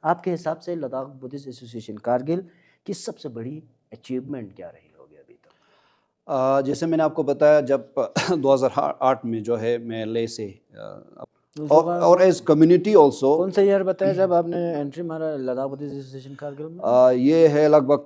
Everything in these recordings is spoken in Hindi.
आपके हिसाब से लद्दाख बुद्धिस्ट एसोसिएशन कारगिल की सबसे बड़ी अचीवमेंट क्या रही होगी अभी तक? जैसे मैंने आपको बताया, जब 2008 में जो है मैं लेह से और एज कम्युनिटी ऑल्सो। कौन सा ईयर बताया जब आपने एंट्री मारा लद्दाख बुद्धिस्ट एसोसिएशन कारगिल में? ये है लगभग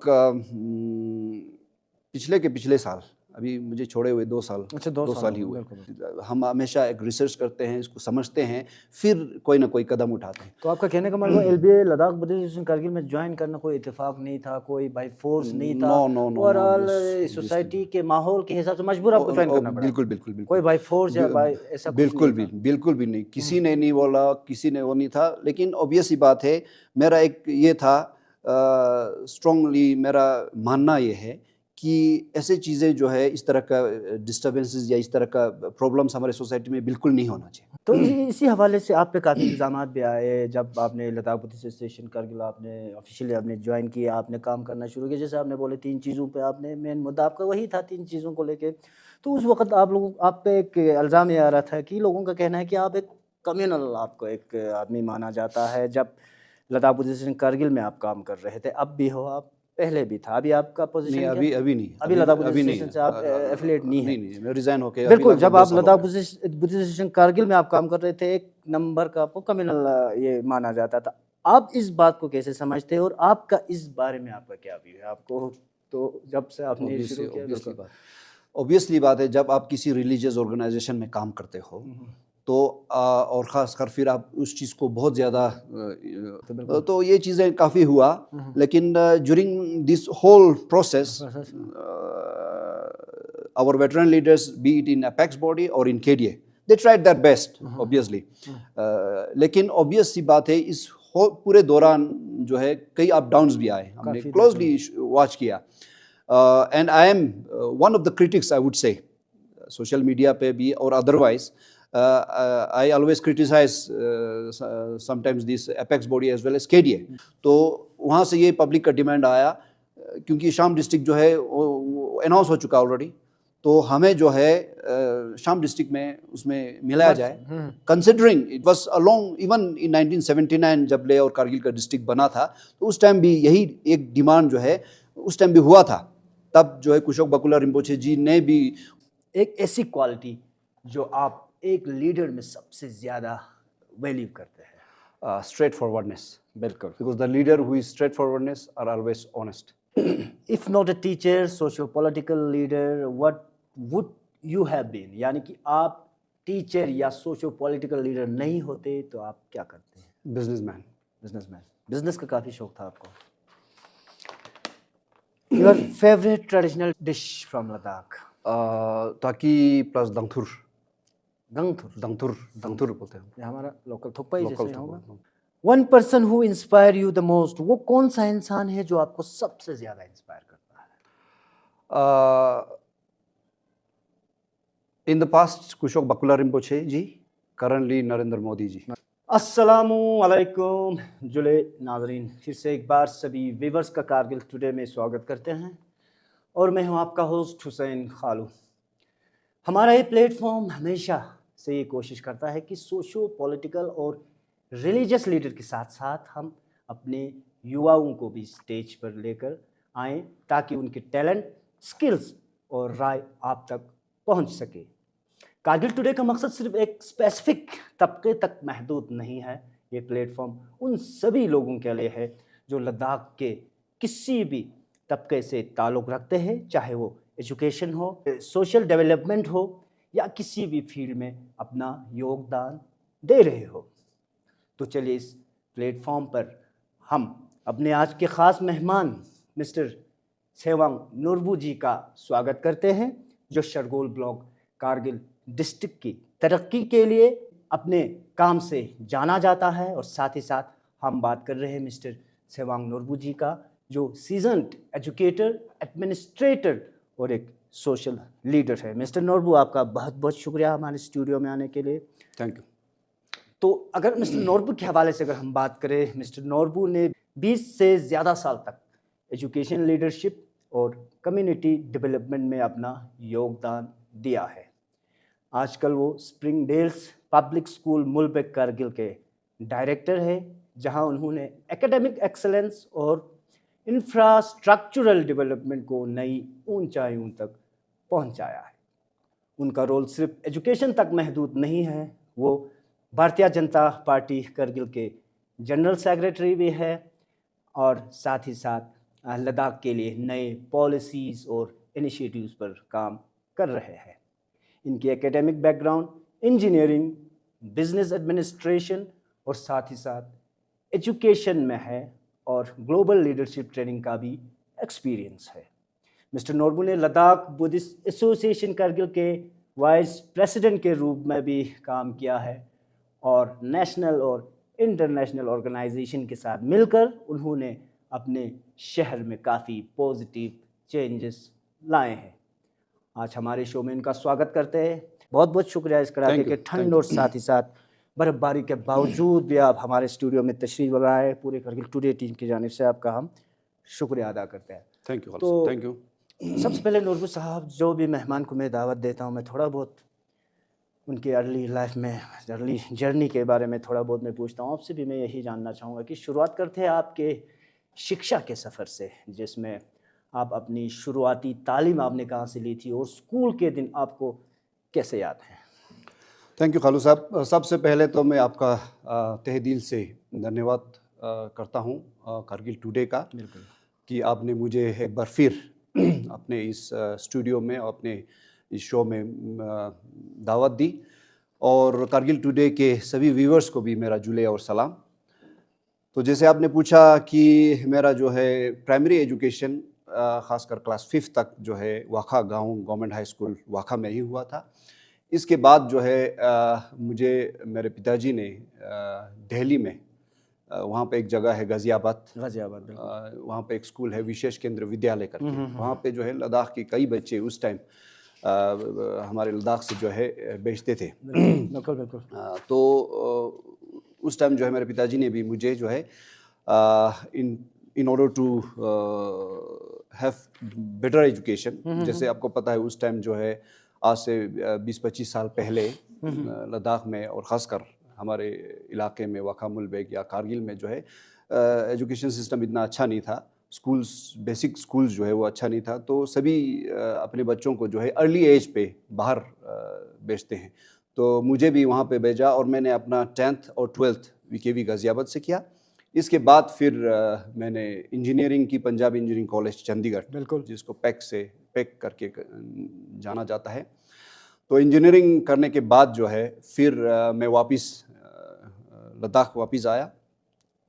पिछले के पिछले साल, अभी मुझे छोड़े हुए 2 साल। अच्छा, 2 साल साल ही हो हुए। गए, बिल्कुल। हम हमेशा एक रिसर्च करते हैं, इसको समझते हैं, फिर कोई ना कोई कदम उठाते हैं। तो आपका कहने का मतलब LBA Ladakh Buddhist association Kargil में ज्वाइन करना कोई इत्तेफाक नहीं था, कोई बाई फोर्स नहीं था? No no no no, overall society के माहौल के हिसाब से मजबूर आपको ज्वाइन करना पड़ा? बिल्कुल बिल्कुल बिल्कुल। कोई बाई फोर्स या बाई ऐसा कुछ बिल्कुल नहीं भी था? बिल्कुल भी नहीं, किसी ने नहीं बोला, किसी ने वो नहीं था। लेकिन ऑब्वियस ही बात है, मेरा एक ये था, स्ट्रांगली मेरा मानना ये है कि ऐसे चीज़ें जो है, इस तरह का डिस्टर्बेंसेस या इस तरह का प्रॉब्लम्स हमारे सोसाइटी में बिल्कुल नहीं होना चाहिए। तो इसी हवाले से आप पे काफ़ी इल्ज़ामात भी आए जब आपने लद्दाख बुद्धिस्ट एसोसिएशन कारगिल आपने ऑफिशियली आपने ज्वाइन किया, आपने काम करना शुरू किया। जैसे आपने बोले 3 चीज़ों पे आपने मेन मुद्दा आपका वही था, 3 चीज़ों को लेके। तो उस वक़्त आप पे एक इल्ज़ाम ये आ रहा था कि लोगों का कहना है कि आप एक कम्युनल आपको एक आदमी माना जाता है। जब लद्दाख बुद्धिस्ट एसोसिएशन कारगिल में आप काम कर रहे थे, अब भी हो आप, पहले भी था, अभी आपका नहीं, पोजीशन क्या? अभी नहीं, अभी लद्दाख बुद्धिस्ट अभी नहीं एसोसिएशन है। से आप एफिलिएट नहीं है? नहीं, मैं रिजाइन होके अभी बिल्कुल, लगभग जब 2 आप साल हो लद्दाख गए। बुद्धिस्ट एसोसिएशन कारगिल में आप काम कर रहे थे, एक नंबर का आपको कम्युनल ये माना जाता था। आप इस बात को कैसे समझते हैं और आपका इस बारे में आपका क्या व्यू है? आपको तो जब से आपने शुरू किया, बिल्कुल। ऑब्वियसली बात है, जब आप किसी रिलीजियस ऑर्गेनाइजेशन में काम करते हो तो और ख़ासकर फिर आप उस चीज़ को बहुत ज़्यादा तो ये चीज़ें काफ़ी हुआ। लेकिन during this whole process our veteran leaders, be it in Apex body or in KDA, they tried their best, obviously. लेकिन ऑब्वियस सी बात है, इस पूरे दौरान जो है कई अप डाउन्स भी आए, हमने क्लोजली वॉच किया। And I M one of the critics, I would say, social media पे भी और otherwise. I always criticize sometimes this Apex body as well as KDA. तो वहाँ से ये पब्लिक का डिमांड आया, क्योंकि शाम डिस्ट्रिक्ट जो है वो अनाउंस हो चुका ऑलरेडी, तो हमें जो है शाम डिस्ट्रिक्ट में उसमें मिलाया जाए। Considering it was along even in 1979 जब लेह और कारगिल का डिस्ट्रिक्ट बना था, तो उस टाइम भी यही एक डिमांड जो है उस टाइम भी हुआ था। तब जो है कुशोक बकुला रिम्पोचे जी ने भी एक ऐसी क्वालिटी जो आप एक लीडर में सबसे ज़्यादा वैल्यू करते हैं, स्ट्रेट फॉरवर्डनेस। बिल्कुल, because the leader who is straightforwardness are always honest. If not a teacher, socio political leader, what would you have been? यानी कि आप टीचर या सोशियो पॉलिटिकल लीडर नहीं होते तो आप क्या करते हैं? बिजनेसमैन। बिजनेस का काफ़ी शौक था आपको। Your favourite traditional dish from Ladakh? ताकि प्लस दंगथुर बोलते हैं, ये हमारा लोकल थुप्पा ही जैसे होगा। One person who inspire you the most, वो कौन सा इंसान है जो आपको सबसे ज्यादा इंस्पायर करता है? In the past Kushok Bakula Rimpoche ji, currently Narendra Modi ji. अस्सलामु अलैकुम जुले नाजरीन, फिर से एक बार सभी व्यूअर्स का कारगिल टुडे में स्वागत करते हैं और मैं हूं आपका होस्ट हुसैन खालू। हमारा ये प्लेटफॉर्म हमेशा से ये कोशिश करता है कि सोशो पॉलिटिकल और रिलीजियस लीडर के साथ साथ हम अपने युवाओं को भी स्टेज पर लेकर आएँ ताकि उनके टैलेंट, स्किल्स और राय आप तक पहुंच सके। कारगिल टुडे का मकसद सिर्फ एक स्पेसिफिक तबके तक महदूद नहीं है। ये प्लेटफॉर्म उन सभी लोगों के लिए है जो लद्दाख के किसी भी तबके से ताल्लुक़ रखते हैं, चाहे वो एजुकेशन हो, सोशल डेवलपमेंट हो या किसी भी फील्ड में अपना योगदान दे रहे हो। तो चलिए इस प्लेटफॉर्म पर हम अपने आज के ख़ास मेहमान मिस्टर सेवांग नोरबू जी का स्वागत करते हैं, जो शरगोल ब्लॉक कारगिल डिस्ट्रिक्ट की तरक्की के लिए अपने काम से जाना जाता है। और साथ ही साथ हम बात कर रहे हैं मिस्टर सेवांग नोरबू जी का, जो सीजन्ड एजुकेटर, एडमिनिस्ट्रेटर और एक सोशल लीडर है। मिस्टर नोरबू, आपका बहुत बहुत शुक्रिया हमारे स्टूडियो में आने के लिए। Thank you. तो अगर मिस्टर नोरबू के हवाले से अगर हम बात करें, मिस्टर नोरबू ने 20 से ज़्यादा साल तक एजुकेशन, लीडरशिप और कम्युनिटी डेवलपमेंट में अपना योगदान दिया है। आजकल वो स्प्रिंगडेल्स पब्लिक स्कूल मुल्बेक कारगिल के डायरेक्टर है, जहां उन्होंने एकेडमिक एक्सेलेंस और इंफ्रास्ट्रक्चरल डेवलपमेंट को नई ऊंचाइयों तक पहुंचाया है। उनका रोल सिर्फ एजुकेशन तक महदूद नहीं है, वो भारतीय जनता पार्टी करगिल के जनरल सेक्रेटरी भी है और साथ ही साथ लद्दाख के लिए नए पॉलिसीज़ और इनिशिएटिव्स पर काम कर रहे हैं। इनकी academic background engineering, business administration और साथ ही साथ एजुकेशन में है और ग्लोबल लीडरशिप ट्रेनिंग का भी एक्सपीरियंस है। मिस्टर नोरबू ने लद्दाख बुद्धिस्ट एसोसिएशन करगिल के वाइस प्रेसिडेंट के रूप में भी काम किया है और नेशनल और इंटरनेशनल ऑर्गेनाइजेशन के साथ मिलकर उन्होंने अपने शहर में काफ़ी पॉजिटिव चेंजेस लाए हैं। आज हमारे शो में इनका स्वागत करते हैं। बहुत बहुत शुक्रिया इस कड़ाके के ठंड और साथ ही साथ बर्फबारी के बावजूद भी आप हमारे स्टूडियो में तशरीफ लगाए। पूरे करगिल टुडे टीम की जानिब से आपका हम शुक्रिया अदा करते हैं। Thank you. तो थैंक यू। सबसे पहले नोरबू साहब, जो भी मेहमान को मैं दावत देता हूँ, मैं थोड़ा बहुत उनकी अर्ली लाइफ में अर्ली जर्नी के बारे में थोड़ा बहुत मैं पूछता हूँ। आपसे भी मैं यही जानना चाहूँगा कि शुरुआत करते हैं आपके शिक्षा के सफ़र से, जिसमें आप अपनी शुरुआती तालीम आपने कहाँ से ली थी और स्कूल के दिन आपको कैसे याद हैं? थैंक यू खालू साहब। सबसे पहले तो मैं आपका तहे दिल से धन्यवाद करता हूँ कारगिल टुडे का, कि आपने मुझे एक बार फिर अपने इस स्टूडियो में और अपने इस शो में दावत दी, और कारगिल टुडे के सभी व्यूवर्स को भी मेरा जुले और सलाम। तो जैसे आपने पूछा कि मेरा जो है प्राइमरी एजुकेशन ख़ासकर क्लास 5 तक जो है वाखा गांव गवर्नमेंट हाई स्कूल वाखा में ही हुआ था। इसके बाद जो है मुझे मेरे पिताजी ने दिल्ली में वहाँ पे एक जगह है गाज़ियाबाद, वहाँ पे एक स्कूल है विशेष केंद्र विद्यालय करके, वहाँ पे जो है लद्दाख के कई बच्चे उस टाइम हमारे लद्दाख से जो है बेचते थे। बिल्कुल। तो उस टाइम जो है मेरे पिताजी ने भी मुझे जो है in order to have better education, जैसे आपको पता है उस टाइम जो है आज से 20-25 साल पहले लद्दाख में और ख़ासकर हमारे इलाके में वाखा मुलबेग या कारगिल में जो है एजुकेशन सिस्टम इतना अच्छा नहीं था। स्कूल्स, बेसिक स्कूल्स जो है वो अच्छा नहीं था, तो सभी अपने बच्चों को जो है अर्ली एज पे बाहर भेजते हैं। तो मुझे भी वहाँ पे भेजा और मैंने अपना 10th और 12th वीकेवी गाज़ियाबाद से किया। इसके बाद फिर मैंने इंजीनियरिंग की पंजाब इंजीनियरिंग कॉलेज चंडीगढ़, बिल्कुल, जिसको पैक करके जाना जाता है। तो इंजीनियरिंग करने के बाद जो है फिर मैं वापस लद्दाख वापस आया।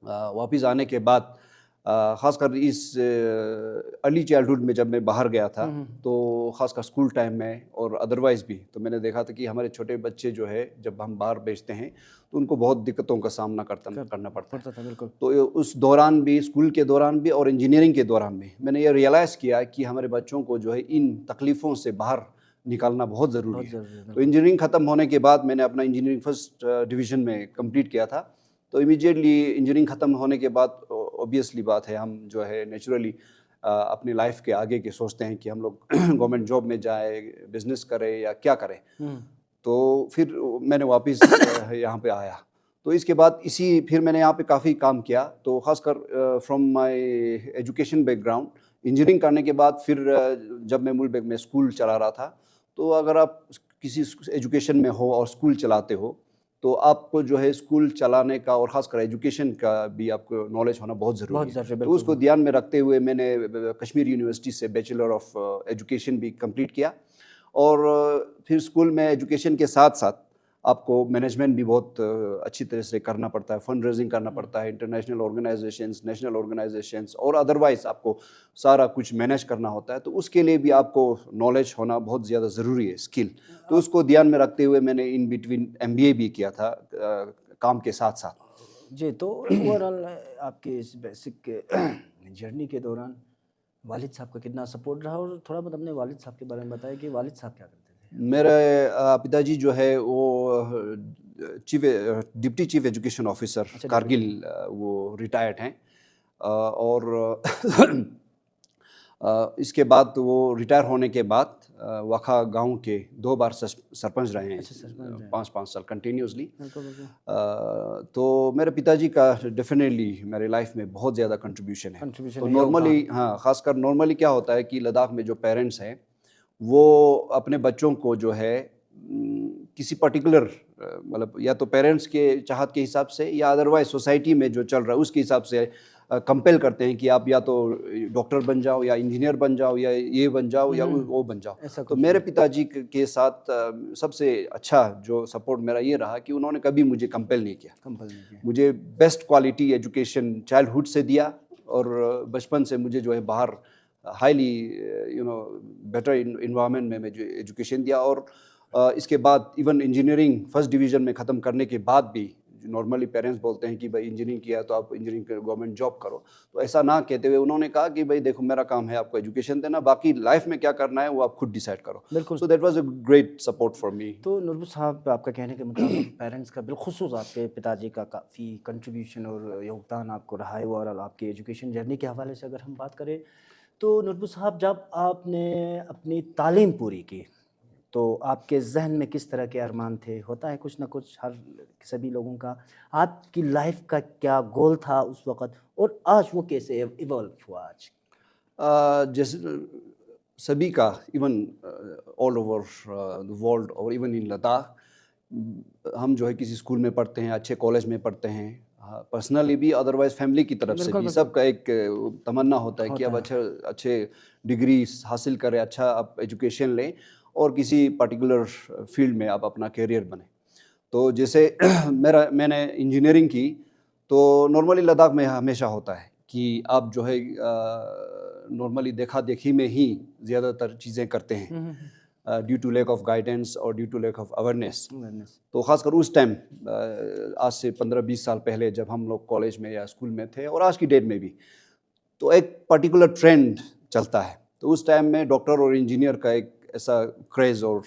वापस आने के बाद ख़ासकर इस अर्ली चाइल्डहुड में जब मैं बाहर गया था, तो ख़ासकर स्कूल टाइम में और अदरवाइज़ भी, तो मैंने देखा था कि हमारे छोटे बच्चे जो है जब हम बाहर भेजते हैं तो उनको बहुत दिक्कतों का सामना करना पड़ता था। बिल्कुल। तो उस दौरान भी, स्कूल के दौरान भी और इंजीनियरिंग के दौरान भी मैंने ये रियलाइज़ किया कि हमारे बच्चों को जो है इन तकलीफ़ों से बाहर निकालना बहुत ज़रूरी है। तो इंजीनियरिंग ख़त्म होने के बाद मैंने अपना इंजीनियरिंग फर्स्ट डिवीज़न में कंप्लीट किया था। तो इमीडिएटली इंजीनियरिंग ख़त्म होने के बाद ऑब्वियसली बात है, हम जो है नेचुरली अपनी लाइफ के आगे के सोचते हैं कि हम लोग गवर्नमेंट जॉब में जाए, बिजनेस करें या क्या करें। तो फिर मैंने वापस यहाँ पे आया। तो इसके बाद फिर मैंने यहाँ पे काफ़ी काम किया। तो ख़ासकर from my education background, engineering करने के बाद फिर जब मैं मुलबेग में स्कूल चला रहा था, तो अगर आप किसी एजुकेशन में हो और स्कूल चलाते हो तो आपको जो है स्कूल चलाने का और ख़ासकर एजुकेशन का भी आपको नॉलेज होना बहुत ज़रूरी है। तो उसको ध्यान में रखते हुए मैंने कश्मीर यूनिवर्सिटी से बैचलर ऑफ एजुकेशन भी कंप्लीट किया। और फिर स्कूल में एजुकेशन के साथ साथ आपको मैनेजमेंट भी बहुत अच्छी तरह से करना पड़ता है, फंड रेजिंग करना पड़ता है, इंटरनेशनल ऑर्गेनाइजेशंस, नेशनल ऑर्गेनाइजेशंस और अदरवाइज़ आपको सारा कुछ मैनेज करना होता है। तो उसके लिए भी आपको नॉलेज होना बहुत ज़्यादा ज़रूरी है, स्किल। तो उसको ध्यान में रखते हुए मैंने इन बिटवीन MBA भी किया था काम के साथ साथ। जी, तो ओवरऑल आपके इस बेसिक जर्नी के दौरान वालिद साहब का कितना सपोर्ट रहा, और थोड़ा बहुत अपने वालिद साहब के बारे में बताया कि वालिद साहब क्या करते थे? मेरे पिताजी जो है वो deputy chief education officer Kargil वो रिटायर्ड हैं। और इसके बाद वो रिटायर होने के बाद वखा गांव के 2 बार सरपंच रहे हैं, 5-5 साल कंटिन्यूसली। तो मेरे पिताजी का डेफिनेटली मेरे लाइफ में बहुत ज़्यादा कंट्रीब्यूशन है। तो नॉर्मली, हाँ, ख़ासकर नॉर्मली क्या होता है कि लद्दाख में जो पेरेंट्स हैं वो अपने बच्चों को जो है किसी पर्टिकुलर मतलब या तो पेरेंट्स के चाहत के हिसाब से या अदरवाइज सोसाइटी में जो चल रहा है उसके हिसाब से कंपेल करते हैं कि आप या तो डॉक्टर बन जाओ या इंजीनियर बन जाओ या ये बन जाओ या वो बन जाओ। तो मेरे पिताजी के साथ सबसे अच्छा जो सपोर्ट मेरा ये रहा कि उन्होंने कभी मुझे कंपेल नहीं किया। मुझे बेस्ट क्वालिटी एजुकेशन चाइल्डहुड से दिया और बचपन से मुझे जो है बाहर हाईली बेटर इन्वायरमेंट में मुझे एजुकेशन दिया। और इसके बाद इवन इंजीनियरिंग फर्स्ट डिवीज़न में ख़त्म करने के बाद भी नॉर्मली पेरेंट्स बोलते हैं कि भाई इंजीनियरिंग किया तो आप इंजीनियरिंग गवर्नमेंट जॉब करो, तो ऐसा ना कहते हुए उन्होंने कहा कि भाई देखो मेरा काम है आपको एजुकेशन देना, बाकी लाइफ में क्या करना है वो आप खुद डिसाइड करो। बिल्कुल। So that was a great support for me. तो नुरबुल साहब, आपका कहने के मुताबिक पेरेंट्स का बिलखुसूस आपके पिताजी का काफ़ी कंट्रीब्यूशन और योगदान आपको रहा है। और आपकी एजुकेशन जर्नी के हवाले से अगर हम बात करें तो नुरबुल साहब, जब आपने अपनी तालीम पूरी की तो आपके जहन में किस तरह के अरमान थे? होता है कुछ ना कुछ हर सभी लोगों का। आपकी लाइफ का क्या गोल था उस वक़्त और आज वो कैसे इवॉल्व हुआ आज? जैसे सभी का, even all over the world और इवन इन लद्दाख, हम जो है किसी स्कूल में पढ़ते हैं, अच्छे कॉलेज में पढ़ते हैं, पर्सनली भी अदरवाइज फैमिली की तरफ से भी सबका एक तमन्ना होता है कि अब अच्छे डिग्री हासिल करें, अच्छा आप एजुकेशन लें और किसी पर्टिकुलर फील्ड में आप अपना करियर बने। तो जैसे मैंने इंजीनियरिंग की, तो नॉर्मली लद्दाख में हमेशा होता है कि आप जो है नॉर्मली देखा देखी में ही ज़्यादातर चीज़ें करते हैं due to lack of guidance और due to lack of awareness. तो ख़ासकर उस टाइम आज से 15-20 साल पहले जब हम लोग कॉलेज में या स्कूल में थे और आज की डेट में भी, तो एक पर्टिकुलर ट्रेंड चलता है। तो उस टाइम में डॉक्टर और इंजीनियर का एक ऐसा क्रेज़ और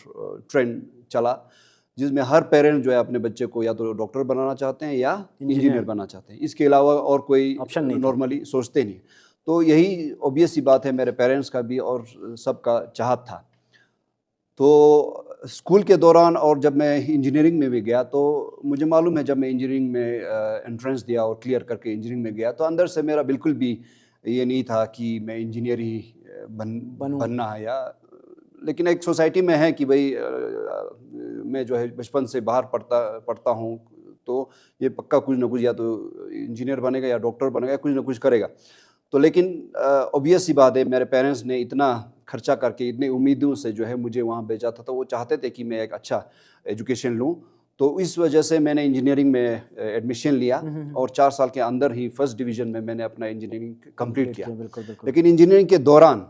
ट्रेंड चला जिसमें हर पेरेंट जो है अपने बच्चे को या तो डॉक्टर बनाना चाहते हैं या इंजीनियर बनाना चाहते हैं, इसके अलावा और कोई ऑप्शन नहीं नॉर्मली सोचते नहीं। तो यही ऑब्वियस सी बात है, मेरे पेरेंट्स का भी और सबका चाहत था। तो स्कूल के दौरान और जब मैं इंजीनियरिंग में भी गया तो मुझे मालूम है, जब मैं इंजीनियरिंग में एंट्रेंस दिया और क्लियर करके इंजीनियरिंग में गया तो अंदर से मेरा बिल्कुल भी ये नहीं था कि मैं इंजीनियर ही बनना है, या लेकिन एक सोसाइटी में है कि भाई मैं जो है बचपन से बाहर पढ़ता हूँ तो ये पक्का कुछ ना कुछ या तो इंजीनियर बनेगा या डॉक्टर बनेगा, कुछ ना कुछ करेगा। तो लेकिन ऑब्वियस सी बात है, मेरे पेरेंट्स ने इतना खर्चा करके इतने उम्मीदों से जो है मुझे वहाँ भेजा था, तो वो चाहते थे कि मैं एक अच्छा एजुकेशन लूँ। तो इस वजह से मैंने इंजीनियरिंग में एडमिशन लिया और 4 साल के अंदर ही फर्स्ट डिवीज़न में मैंने अपना इंजीनियरिंग कंप्लीट किया। लेकिन इंजीनियरिंग के दौरान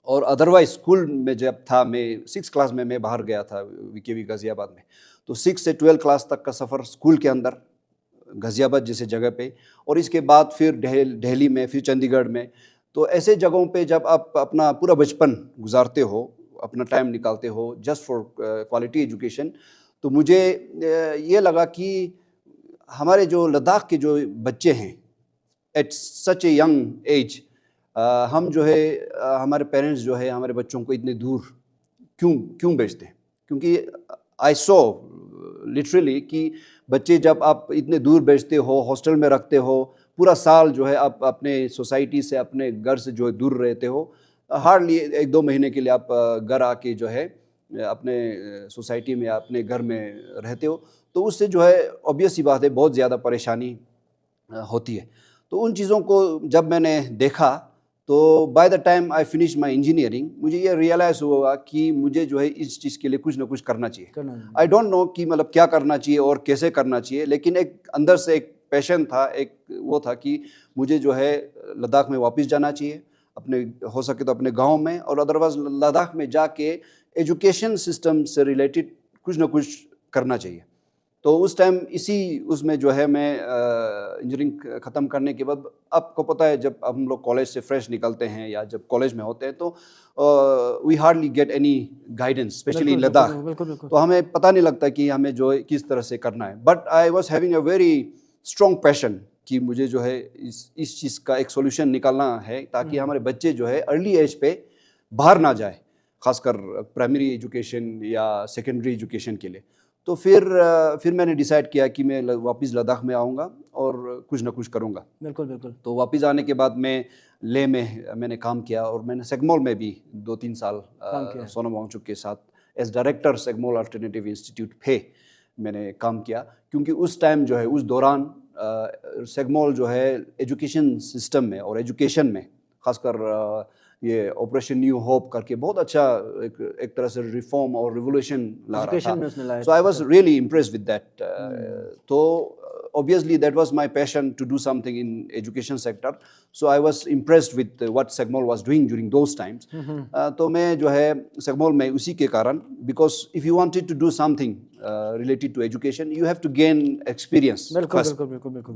और अदरवाइज स्कूल में जब था, मैं 6 क्लास में मैं बाहर गया था वीकेवी गाज़ियाबाद में, तो 6 से 12 क्लास तक का सफ़र स्कूल के अंदर गाज़ियाबाद जैसे जगह पे, और इसके बाद फिर दिल्ली में, फिर चंडीगढ़ में। तो ऐसे जगहों पे जब आप अपना पूरा बचपन गुजारते हो, अपना टाइम निकालते हो जस्ट फॉर क्वालिटी एजुकेशन, तो मुझे ये लगा कि हमारे जो लद्दाख के जो बच्चे हैं at such a young age, हम जो है हमारे पेरेंट्स जो है हमारे बच्चों को इतने दूर क्यों भेजते हैं? क्योंकि आई सो लिटरली कि बच्चे जब आप इतने दूर भेजते हो, हॉस्टल में रखते हो, पूरा साल जो है आप अपने सोसाइटी से, अपने घर से जो है दूर रहते हो, हार्डली 1-2 महीने के लिए आप घर आके जो है अपने सोसाइटी में या अपने घर में रहते हो, तो उससे जो है ऑब्वियस सी बात है बहुत ज़्यादा परेशानी होती है। तो उन चीज़ों को जब मैंने देखा तो by the time I finish my engineering, मुझे ये रियलाइज़ हुआ कि मुझे जो है इस चीज़ के लिए कुछ ना कुछ करना चाहिए। आई डोंट नो कि मतलब क्या करना चाहिए और कैसे करना चाहिए, लेकिन एक अंदर से एक पैशन था, एक वो था कि मुझे जो है लद्दाख में वापस जाना चाहिए, अपने हो सके तो अपने गांव में, और अदरवाइज लद्दाख में जाके एजुकेशन सिस्टम से रिलेटेड कुछ ना कुछ करना चाहिए। तो उस टाइम उसमें जो है मैं इंजीनियरिंग ख़त्म करने के बाद, आपको पता है जब हम लोग कॉलेज से फ्रेश निकलते हैं या जब कॉलेज में होते हैं तो we hardly get any guidance, specially Ladakh. तो हमें पता नहीं लगता कि हमें जो किस तरह से करना है। But I was having a very strong passion कि मुझे जो है इस चीज़ का एक सॉल्यूशन निकालना है ताकि हमारे बच्चे जो है अर्ली एज पे बाहर ना जाए, खासकर प्राइमरी एजुकेशन या सेकेंडरी एजुकेशन के लिए। तो फिर मैंने डिसाइड किया कि मैं वापस लद्दाख में आऊँगा और कुछ ना कुछ करूँगा। बिल्कुल बिल्कुल। तो वापस आने के बाद मैं लेह में मैंने काम किया और मैंने सेगमोल में भी 2-3 साल सोनम वांगचुक के साथ एज डायरेक्टर सेगमोल अल्टरनेटिव इंस्टीट्यूट पे मैंने काम किया, क्योंकि उस टाइम जो है उस दौरान सेगमोल जो है एजुकेशन सिस्टम में और एजुकेशन में खासकर ये ऑपरेशन न्यू होप करके बहुत अच्छा एक तरह से रिफॉर्म और रिवोल्यूशन ला रहा था। So I was really impressed with that. तो obviously that was my passion to do something in education sector, so I was impressed with what Segmol was doing during those times. तो मैं जो है सेगमोल में उसी के कारण, because if you wanted to do something related to education you have to gain experience first.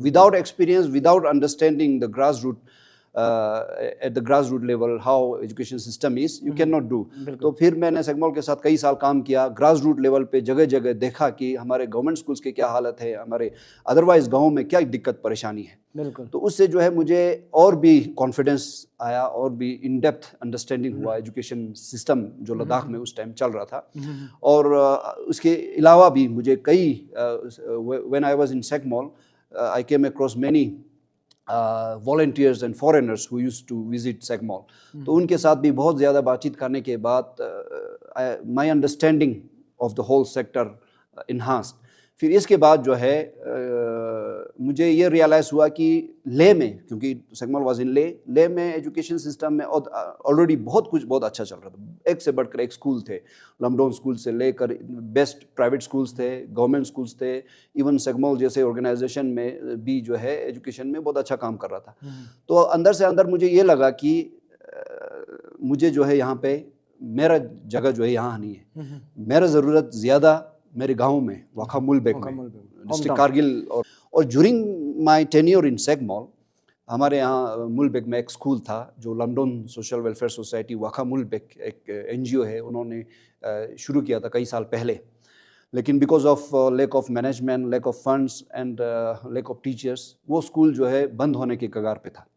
Without experience, without understanding the grassroots at the grassroots level how education system is, you cannot do. तो फिर मैंने सेगमोल के साथ कई साल काम किया, ग्रासरूट लेवल पे जगह जगह देखा कि हमारे गवर्नमेंट स्कूल्स के क्या हालत है, हमारे अदरवाइज गाँव में क्या दिक्कत परेशानी है। तो उससे जो है मुझे और भी कॉन्फिडेंस आया और भी इन डेप्थ अंडरस्टैंडिंग हुआ एजुकेशन सिस्टम जो लद्दाख में उस टाइम चल रहा था। और उसके अलावा भी मुझे कई when I was in SECMOL I came across many volunteers and foreigners who used to visit Segmol. तो उनके साथ भी बहुत ज़्यादा बातचीत करने के बाद my understanding of the whole sector enhanced. फिर इसके बाद जो है मुझे ये रियलाइज़ हुआ कि लेह में, क्योंकि सेगमोल वाज इन लेह में एजुकेशन सिस्टम में ऑलरेडी बहुत अच्छा चल रहा था। एक से बढ़कर एक स्कूल थे, लमडोन स्कूल से लेकर बेस्ट प्राइवेट स्कूल्स थे, गवर्नमेंट स्कूल्स थे, इवन सेगमोल जैसे ऑर्गेनाइजेशन में भी जो है एजुकेशन में बहुत अच्छा काम कर रहा था। तो अंदर से अंदर मुझे ये लगा कि मुझे जो है यहाँ पे मेरा जगह जो है यहाँ नहीं है, मेरा ज़रूरत ज़्यादा मेरे गांव में वाखा मुलबेग में, डिस्ट्रिक्ट कारगिल। और ड्यूरिंग माय टेन्योर इन सेगमोल हमारे यहाँ मुलबेग में एक स्कूल था जो लमडोन सोशल वेलफेयर सोसाइटी वाखा मुलबेग एक एनजीओ है, उन्होंने शुरू किया था कई साल पहले। लेकिन because of lack of management, lack of funds and lack of teachers वो स्कूल जो है बंद होने के कगार पे था।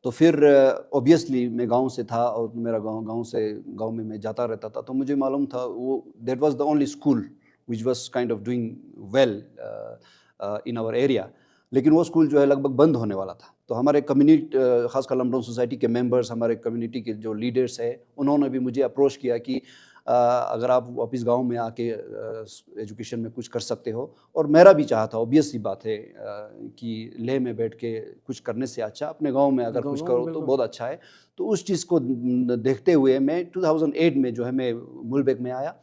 तो फिर ऑब्वियसली मैं गांव से था और मेरा गांव में मैं जाता रहता था, तो मुझे मालूम था वो that was the only school which was kind of doing well in our area. लेकिन वो स्कूल जो है लगभग बंद होने वाला था। तो हमारे कम्युनिटी, खासकर लमडोन सोसाइटी के मेंबर्स, हमारे कम्युनिटी के जो लीडर्स हैं, उन्होंने भी मुझे अप्रोच किया कि अगर आप वापस गांव में आके एजुकेशन में कुछ कर सकते हो। और मेरा भी चाह था, ऑब्वियस सी बात है कि लेह में बैठ के कुछ करने से अच्छा अपने गांव में अगर कुछ करो तो बहुत अच्छा है। तो उस चीज़ को देखते हुए मैं 2008 में जो है मैं मुलबेग में आया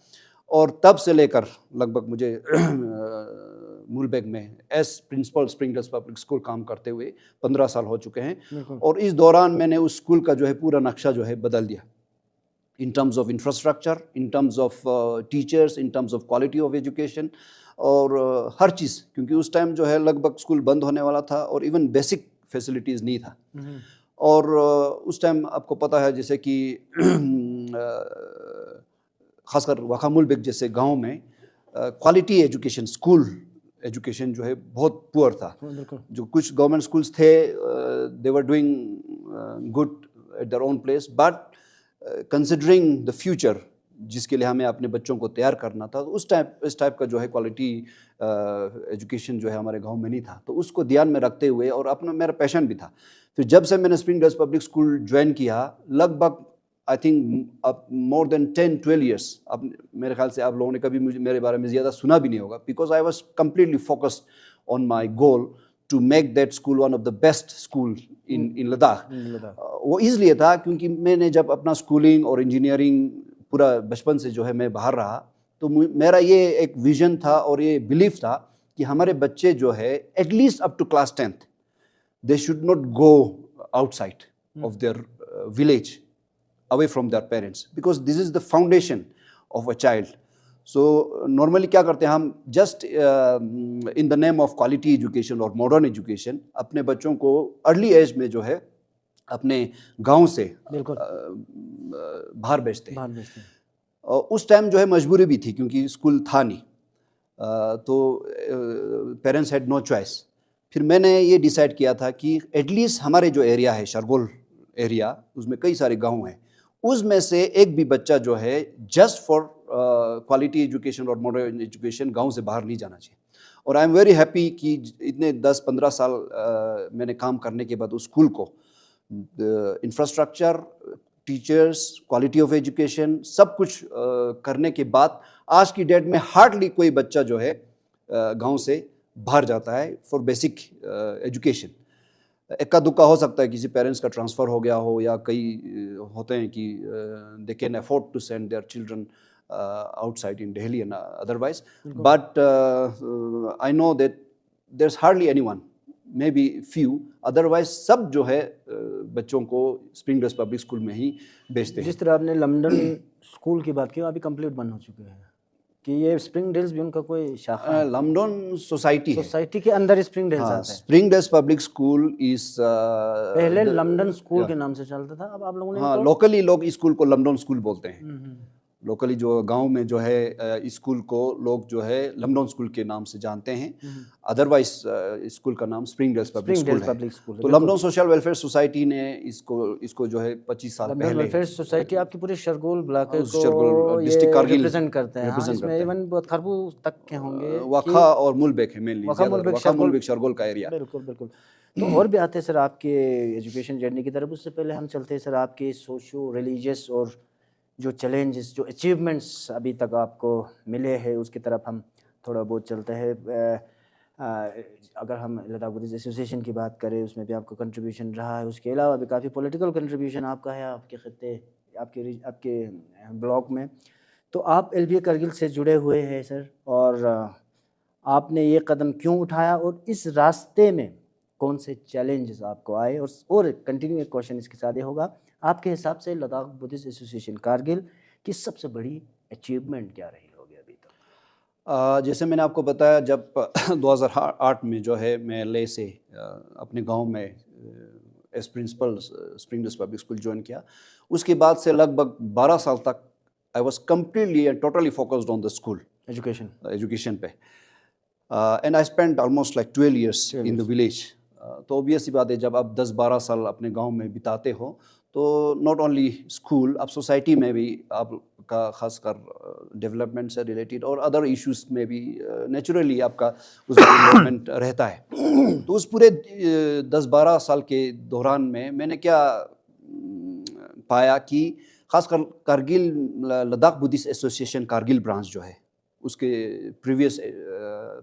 और तब से लेकर लगभग मुझे मुलबेग में as principal Springdales public school काम करते हुए 15 साल हो चुके हैं। और इस दौरान मैंने उस स्कूल का जो है पूरा नक्शा जो है बदल दिया, in terms of infrastructure, in terms of teachers, in terms of quality of education और हर चीज़, क्योंकि उस टाइम जो है लगभग स्कूल बंद होने वाला था और इवन बेसिक फैसिलिटीज़ नहीं था। और उस टाइम आपको पता है जैसे कि खासकर वाखा मुलबेग जैसे गांव में क्वालिटी एजुकेशन, स्कूल एजुकेशन जो है बहुत पुअर था। जो कुछ गवर्नमेंट स्कूल्स थे they were doing good at their own place, but considering the future जिसके लिए हमें अपने बच्चों को तैयार करना था, तो इस टाइप का जो है क्वालिटी एजुकेशन जो है हमारे गांव में नहीं था। तो उसको ध्यान में रखते हुए और अपना मेरा पैशन भी था, फिर जब से मैंने स्प्रिंगडेल्स पब्लिक स्कूल ज्वाइन किया, लगभग I think more than 10-12 years, अब मेरे ख्याल से आप लोगों ने कभी मेरे बारे में ज़्यादा सुना भी नहीं होगा, because I was completely focused on my goal to make that school one of the best school in Ladakh. वो इसलिए था क्योंकि मैंने जब अपना स्कूलिंग और इंजीनियरिंग पूरा बचपन से जो है मैं बाहर रहा, तो मेरा ये एक विजन था और ये बिलीफ था कि हमारे बच्चे जो है at least up to class 10th they should not go outside of their village, away from their parents, because this is the foundation of a child. So normally क्या करते हैं हम, just in the name of quality education और मॉडर्न एजुकेशन अपने बच्चों को अर्ली एज में जो है अपने गांव से बाहर भेजते हैं। उस टाइम जो है मजबूरी भी थी क्योंकि स्कूल था नहीं, तो पेरेंट्स हैड नो चॉइस। फिर मैंने ये डिसाइड किया था कि एटलीस्ट हमारे जो एरिया है शरगोल एरिया, उसमें कई सारे गांव हैं, उसमें से एक भी बच्चा जो है जस्ट फॉर क्वालिटी एजुकेशन और मॉडर्न एजुकेशन गांव से बाहर नहीं जाना चाहिए। और आई एम वेरी हैप्पी कि इतने 10-15 साल मैंने काम करने के बाद उस स्कूल को infrastructure, teachers, quality of education सब कुछ करने के बाद आज की डेट में हार्डली कोई बच्चा जो है गांव से बाहर जाता है फॉर बेसिक एजुकेशन। इक्का दुक्का हो सकता है किसी पेरेंट्स का ट्रांसफ़र हो गया हो, या कई होते हैं कि they can afford to send their children outside in Delhi and otherwise, but I know that there's hardly anyone, maybe few, otherwise सब जो है बच्चों को स्प्रिंग डेल्स पब्लिक स्कूल में ही भेजते हैं। जिस तरह आपने लंदन स्कूल की बात की, अभी कंप्लीट बंद हो चुके हैं कि ये स्प्रिंग डेल्स भी उनका कोई शाखा है? लंदन सोसाइटी के अंदर स्प्रिंग डेल्स हाँ, आता है। स्प्रिंग डेल्स पब्लिक स्कूल इस पहले लंदन स्कूल के नाम से चलता था, अब आप लोगों ने हाँ, लोकली लोग इस स्कूल को लंदन स्कूल बोलते हैं। लोकली जो गांव में जो है इस स्कूल को लोग जो है लंदन स्कूल के नाम से जानते हैं, अदरवाइज स्कूल का नाम स्प्रिंग डेल्स पब्लिक स्कूल है। तो लंदन सोशल वेलफेयर सोसाइटी ने इसको जो है 25 साल पहले, वेलफेयर सोसाइटी आपकी पूरे शरगोल ब्लॉक को डिस्ट्रिक्ट कारगिल रिप्रेजेंट करते हैं। हाँ, इसमें इवन बहुत खरबू तक के होंगे, वखा और मुलबेक है मेनली, वखा मुलबेक शरगोल का एरिया। बिल्कुल बिल्कुल। तो और भी आते हैं सर आपके एजुकेशन जर्नी की तरफ। उससे पहले हम चलते हैं सर आपके सोशो रिलीजियस और जो चैलेंजेस, जो अचीवमेंट्स अभी तक आपको मिले हैं, उसकी तरफ हम थोड़ा बहुत चलते हैं। अगर हम लद्दाख बुद्धिस्ट एसोसिएशन की बात करें, उसमें भी आपका कंट्रीब्यूशन रहा है। उसके अलावा भी काफ़ी पॉलिटिकल कंट्रीब्यूशन आपका है आपके खत्ते, आपके ब्लॉक में। तो आप LBA करगिल से जुड़े हुए हैं सर, और आपने ये कदम क्यों उठाया और इस रास्ते में कौन से चैलेंजेस आपको आए? और कंटिन्यू एक क्वेश्चन इसके साथ ये होगा, आपके हिसाब से लद्दाख बुद्धिस्ट एसोसिएशन कारगिल की सबसे बड़ी अचीवमेंट क्या रही होगी अभी तक? जैसे मैंने आपको बताया, जब 2008 में जो है मैं ले से अपने गांव में as principal Spring Dales public school join किया, उसके बाद से लगभग 12 साल तक I was completely and totally focused on the school education पे, and I spend almost like 12 years in the village. तो ऑब्वियस सी बात है, जब आप 10-12 साल अपने गांव में बिताते हो तो नॉट ओनली स्कूल, आप सोसाइटी में भी आपका खासकर डेवलपमेंट से रिलेटेड और अदर इश्यूज में भी नेचुरली आपका उसमें इन्वॉल्वमेंट रहता है। तो उस पूरे 10-12 साल के दौरान में मैंने क्या पाया कि खासकर Kargil Ladakh Buddhist association Kargil branch जो है, उसके प्रीवियस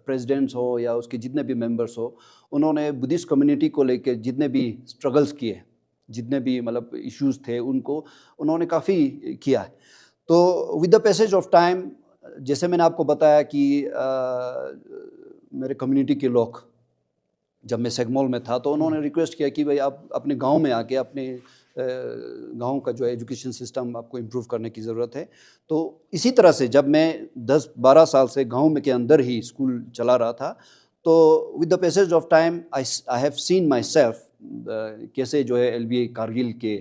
प्रेसिडेंट्स हो या उसके जितने भी मेंबर्स हो, उन्होंने बुद्धिस्ट कम्युनिटी को लेकर जितने भी स्ट्रगल्स किए, जितने भी मतलब इश्यूज थे, उनको उन्होंने काफ़ी किया है। तो with the passage of time, जैसे मैंने आपको बताया कि मेरे कम्युनिटी के लोग, जब मैं सेगमोल में था तो उन्होंने रिक्वेस्ट किया कि भाई आप अपने गांव में आके अपने गांव का जो एजुकेशन सिस्टम आपको इम्प्रूव करने की ज़रूरत है। तो इसी तरह से जब मैं 10-12 साल से गांव के अंदर ही स्कूल चला रहा था, तो with the passage of time I have seen my self कैसे जो है LBA कारगिल के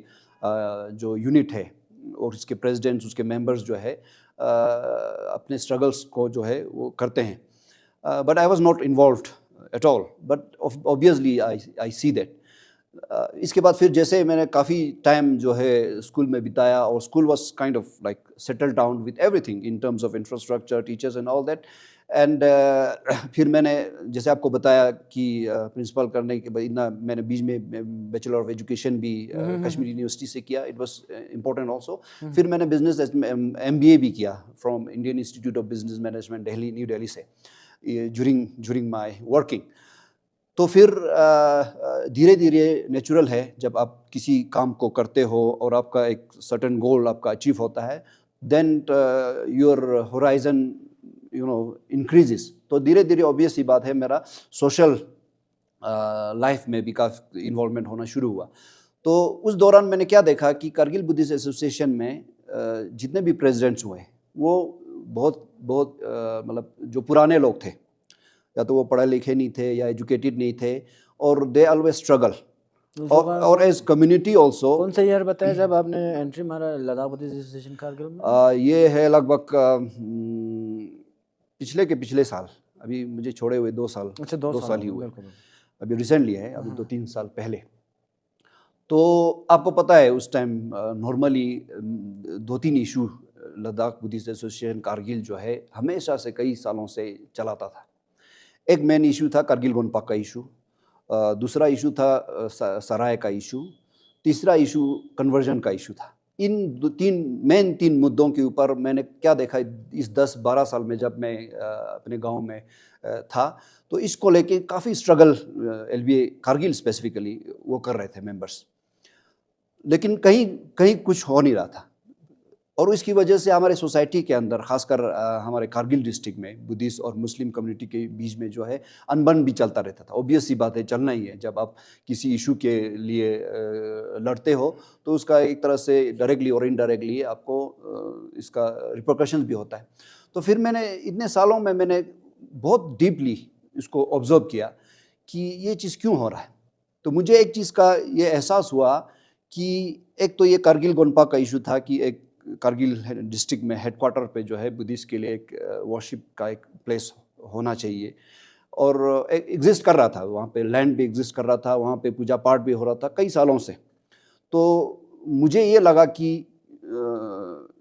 जो यूनिट है और इसके प्रेसिडेंट्स, उसके मेंबर्स जो है अपने स्ट्रगल्स को जो है वो करते हैं। But I was not involved at all, but obviously I see that. इसके बाद फिर जैसे मैंने काफ़ी टाइम जो है स्कूल में बिताया, और school was kind of like settle down with everything in terms of infrastructure, teachers and all that. And फिर मैंने जैसे आपको बताया कि प्रिंसिपल करने के बाद इतना मैंने बीच में बैचलर ऑफ एजुकेशन भी कश्मीर यूनिवर्सिटी से किया, इट वाज इम्पोर्टेंट ऑल्सो। फिर मैंने बिजनेस MBA भी किया from Indian institute of business management Delhi, new Delhi से, ड्यूरिंग माई वर्किंग। तो फिर धीरे धीरे नेचुरल है, जब आप किसी काम को करते हो और आपका एक सर्टेन गोल आपका अचीव होता है, देन योर होराइजन इंक्रीजेस। तो धीरे धीरे ऑब्वियस ही बात है, मेरा सोशल लाइफ में भी काफ़ी इन्वॉल्वमेंट होना शुरू हुआ। तो उस दौरान मैंने क्या देखा कि कारगिल बुद्धिस्ट एसोसिएशन में जितने भी प्रेसिडेंट्स हुए, वो बहुत मतलब जो पुराने लोग थे, या तो वो पढ़े लिखे नहीं थे या एजुकेटेड नहीं थे, और दे ऑलवेज स्ट्रगल, और एज कम्युनिटी ऑल्सो। कौन सा ईयर बताया जब आपने एंट्री मारा लद्दाख बुद्धिस्ट एसोसिएशन कारगिल में? ये है लगभग पिछले साल, अभी मुझे छोड़े हुए 2 साल। अच्छा, 2 साल ही हुए। अभी रिसेंटली है, अभी 2-3 साल पहले। तो आपको पता है उस time normally 2-3 issue Ladakh Buddhist association Kargil जो है हमेशा से कई सालों से चलाता था। एक मेन इशू था कारगिल गोनपाक का इशू, दूसरा इशू था सराय का इशू, तीसरा इशू कन्वर्जन का इशू था। इन तीन मुद्दों के ऊपर मैंने क्या देखा इस 10-12 साल में, जब मैं अपने गांव में था, तो इसको लेके काफ़ी स्ट्रगल एलबीए कारगिल स्पेसिफिकली वो कर रहे थे मेंबर्स, लेकिन कहीं कहीं कुछ हो नहीं रहा था। और इसकी वजह से हमारे सोसाइटी के अंदर, खासकर हमारे कारगिल डिस्ट्रिक्ट में बुद्धिस्ट और मुस्लिम कम्युनिटी के बीच में जो है अनबन भी चलता रहता था। ऑब्वियस सी बात है, चलना ही है। जब आप किसी इशू के लिए लड़ते हो तो उसका एक तरह से डायरेक्टली और इनडायरेक्टली आपको इसका रिपरकशंस भी होता है। तो फिर मैंने इतने सालों में मैंने बहुत डीपली इसको ऑब्जर्व किया कि ये चीज़ क्यों हो रहा है। तो मुझे एक चीज़ का ये एहसास हुआ कि एक तो ये कारगिल गोनपा का इशू था कि एक कारगिल डिस्ट्रिक्ट में हेडक्वार्टर पे जो है बुद्धिस्ट के लिए एक वर्शिप का एक प्लेस होना चाहिए, और एग्जिस्ट कर रहा था वहाँ पे, लैंड भी एग्जिस्ट कर रहा था, वहाँ पे पूजा पाठ भी हो रहा था कई सालों से। तो मुझे ये लगा कि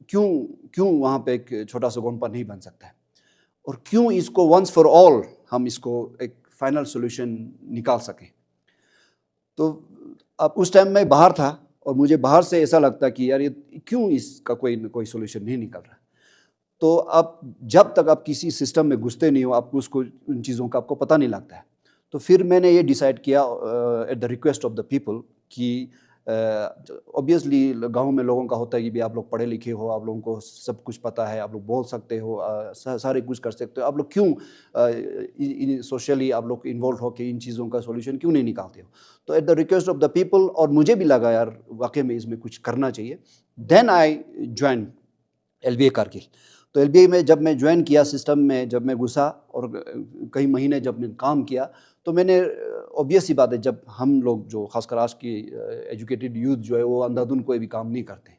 क्यों वहाँ पे एक छोटा सा गोनपा नहीं बन सकता है, और क्यों इसको वंस फॉर ऑल हम इसको एक फाइनल सोल्यूशन निकाल सकें। तो अब उस टाइम मैं बाहर था और मुझे बाहर से ऐसा लगता कि यार ये क्यों इसका कोई सोल्यूशन नहीं निकल रहा। तो आप जब तक आप किसी सिस्टम में घुसते नहीं हो, आपको उसको उन चीज़ों का आपको पता नहीं लगता है। तो फिर मैंने ये डिसाइड किया at the request of the people कि ऑब्वियसली गांव में लोगों का होता है कि भी आप लोग पढ़े लिखे हो, आप लोगों को सब कुछ पता है, आप लोग बोल सकते हो, सारे कुछ कर सकते हो, आप लोग क्यों सोशली आप लोग इन्वॉल्व हो के इन चीज़ों का सॉल्यूशन क्यों नहीं निकालते हो। तो at the request of the people, और मुझे भी लगा यार वाकई में इसमें कुछ करना चाहिए, then I join LBA Kargil. तो एलबीए में जब मैं ज्वाइन किया, सिस्टम में जब मैं घुसा और कई महीने जब मैंने काम किया, तो मैंने ऑब्वियस सी बात है, जब हम लोग जो खासकर आज की एजुकेटेड यूथ जो है वो अंधाधुंध कोई भी काम नहीं करते,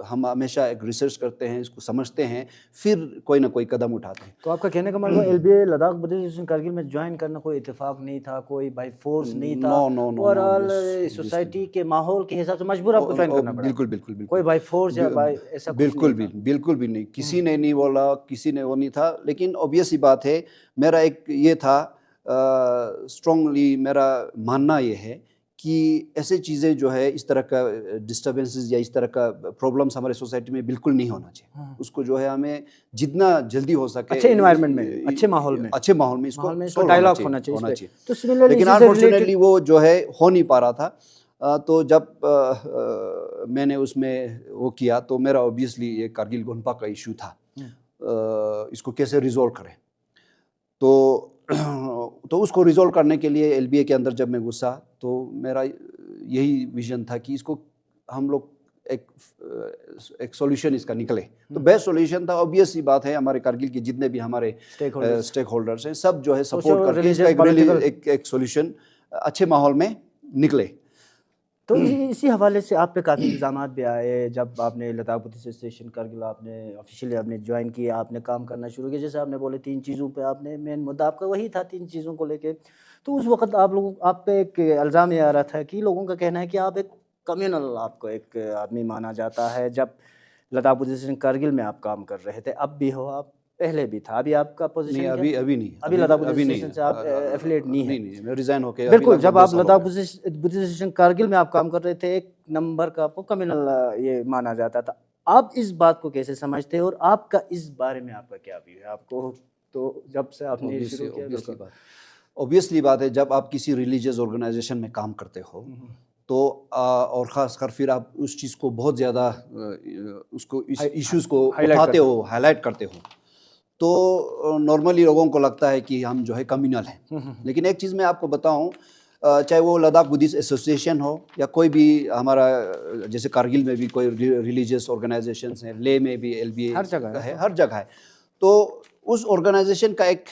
हम हमेशा एक रिसर्च करते हैं, इसको समझते हैं, फिर कोई ना कोई कदम उठाते हैं। तो आपका कहने का मतलब LBA Ladakh Buddhist association Kargil में ज्वाइन करना कोई इत्तेफाक नहीं था, कोई बाय फोर्स नहीं था, ओवरऑल सोसाइटी के माहौल के हिसाब से मजबूर आपको ज्वाइन करना पड़ा? बिल्कुल कोई बाय फोर्स या बाय ऐसा कुछ बिल्कुल भी नहीं, किसी ने नहीं बोला, किसी ने वो नहीं था। लेकिन ऑब्वियस ही बात है, मेरा एक ये था, स्ट्रांगली मेरा मानना ये है कि ऐसे चीज़ें जो है, इस तरह का डिस्टर्बेंसेस या इस तरह का प्रॉब्लम्स हमारे सोसाइटी में बिल्कुल नहीं होना चाहिए। उसको जो है हमें जितना जल्दी हो सके अच्छे एनवायरनमेंट में, अच्छे माहौल में इसको डायलॉग होना चाहिए। तो सिमिलरली, लेकिन अनफॉर्चुनेटली वो जो है हो नहीं पा रहा था। तो जब मैंने उसमें वो किया, तो मेरा ऑब्वियसली ये कारगिल गोनपा का इशू था, इसको कैसे रिजॉल्व करें। तो उसको रिजॉल्व करने के लिए एलबीए के अंदर जब मैं घुसा, तो मेरा यही विजन था कि इसको हम लोग एक सॉल्यूशन इसका निकले। तो बेस्ट सॉल्यूशन था, ऑब्वियस सी बात है, हमारे कारगिल के जितने भी हमारे स्टेक होल्डर्स हैं, सब जो है सपोर्ट करके इसका एक सॉल्यूशन अच्छे माहौल में निकले। तो इसी हवाले से आप पे काफ़ी इल्ज़ामात भी आए जब आपने लद्दाख बुद्धिस्ट एसोसिएशन कारगिल आपने ऑफिशियली आपने ज्वाइन किया, आपने काम करना शुरू किया। जैसे आपने बोले 3 चीज़ों पे आपने, मेन मुद्दा आपका वही था 3 चीज़ों को लेके। तो उस वक्त आप पे एक इल्ज़ाम ये आ रहा था कि लोगों का कहना है कि आप एक कम्युनल, आपको एक आदमी माना जाता है। जब लद्दाख बुद्धिस्ट एसोसिएशन कारगिल में आप काम कर रहे थे, अब भी हो आप, पहले भी था, अभी आपका पोजीशन नहीं, अभी नहीं, अभी लद्दाख बुद्धिस्ट एसोसिएशन से आप एफिलिएट नहीं है? नहीं, मैं रिजाइन होके बिल्कुल, जब आप लद्दाख बुद्धिस्ट एसोसिएशन कारगिल में आप काम कर रहे थे, एक नंबर का आपको कम्युनल ये माना जाता था। आप इस बात को कैसे समझते हैं और आपका इस बारे में आपका क्या व्यू है? आपको तो जब से आपने शुरू किया, ऑब्वियसली बात है, जब आप किसी रिलीजियस ऑर्गेनाइजेशन में काम करते हो, तो और ख़ासकर फिर आप उस चीज़ को बहुत ज़्यादा उसको इश्यूज़ को उठाते हो, हाईलाइट करते हो, तो नॉर्मली लोगों को लगता है कि हम जो है कम्युनल हैं। लेकिन एक चीज़ मैं आपको बताऊं, चाहे वो लद्दाख बुद्धिस्ट एसोसिएशन हो या कोई भी हमारा, जैसे कारगिल में भी कोई रिलीजियस ऑर्गेनाइजेशंस हैं, ले में भी एलबीए हर जगह है। तो उस ऑर्गेनाइजेशन का एक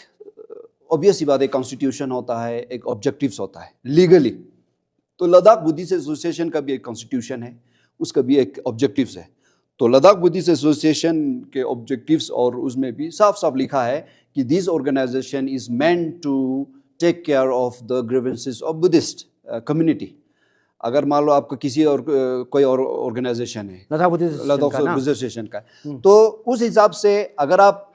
ऑब्वियस ही बात है, कॉन्स्टिट्यूशन होता है, एक ऑब्जेक्टिव्स होता है लीगली। तो लद्दाख बुद्धिस्ट एसोसिएशन का भी एक कॉन्स्टिट्यूशन है, उसका भी एक ऑब्जेक्टिव्स है। तो लद्दाख बुद्धिस्ट एसोसिएशन के ऑब्जेक्टिव्स और उसमें भी साफ साफ लिखा है कि this organization is meant to take care of the grievances of Buddhist community. अगर मान लो आपका किसी और कोई और ऑर्गेनाइजेशन है लद्दाख बुद्धिस्ट एसोसिएशन का, तो उस हिसाब से अगर आप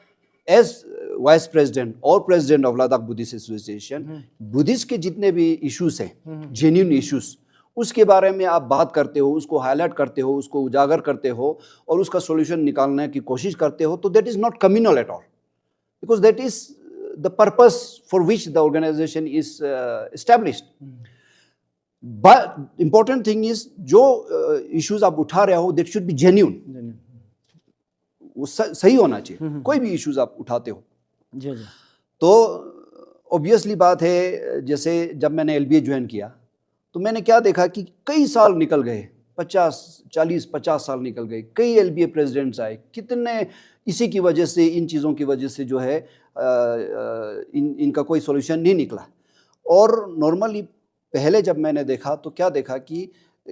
एज वाइस प्रेसिडेंट और president of Ladakh Buddhist association Buddhist के जितने भी इश्यूज हैं, जेन्युइन इश्यूज, उसके बारे में आप बात करते हो, उसको हाईलाइट करते हो, उसको उजागर करते हो और उसका सॉल्यूशन निकालने की कोशिश करते हो, तो that is not communal at all, because that is the purpose for which the organization is established. But important thing is जो इश्यूज आप उठा रहे हो दैट शुड बी जेन्युइन, वो सही होना चाहिए. कोई भी इश्यूज आप उठाते हो जी जी. तो ऑब्वियसली बात है, जैसे जब मैंने एलबीए ज्वाइन किया तो मैंने क्या देखा कि कई साल निकल गए, 50 साल निकल गए, कई एलबीए प्रेसिडेंट्स आए, कितने इसी की वजह से, इन चीज़ों की वजह से जो है इनका कोई सॉल्यूशन नहीं निकला. और नॉर्मली पहले जब मैंने देखा तो क्या देखा कि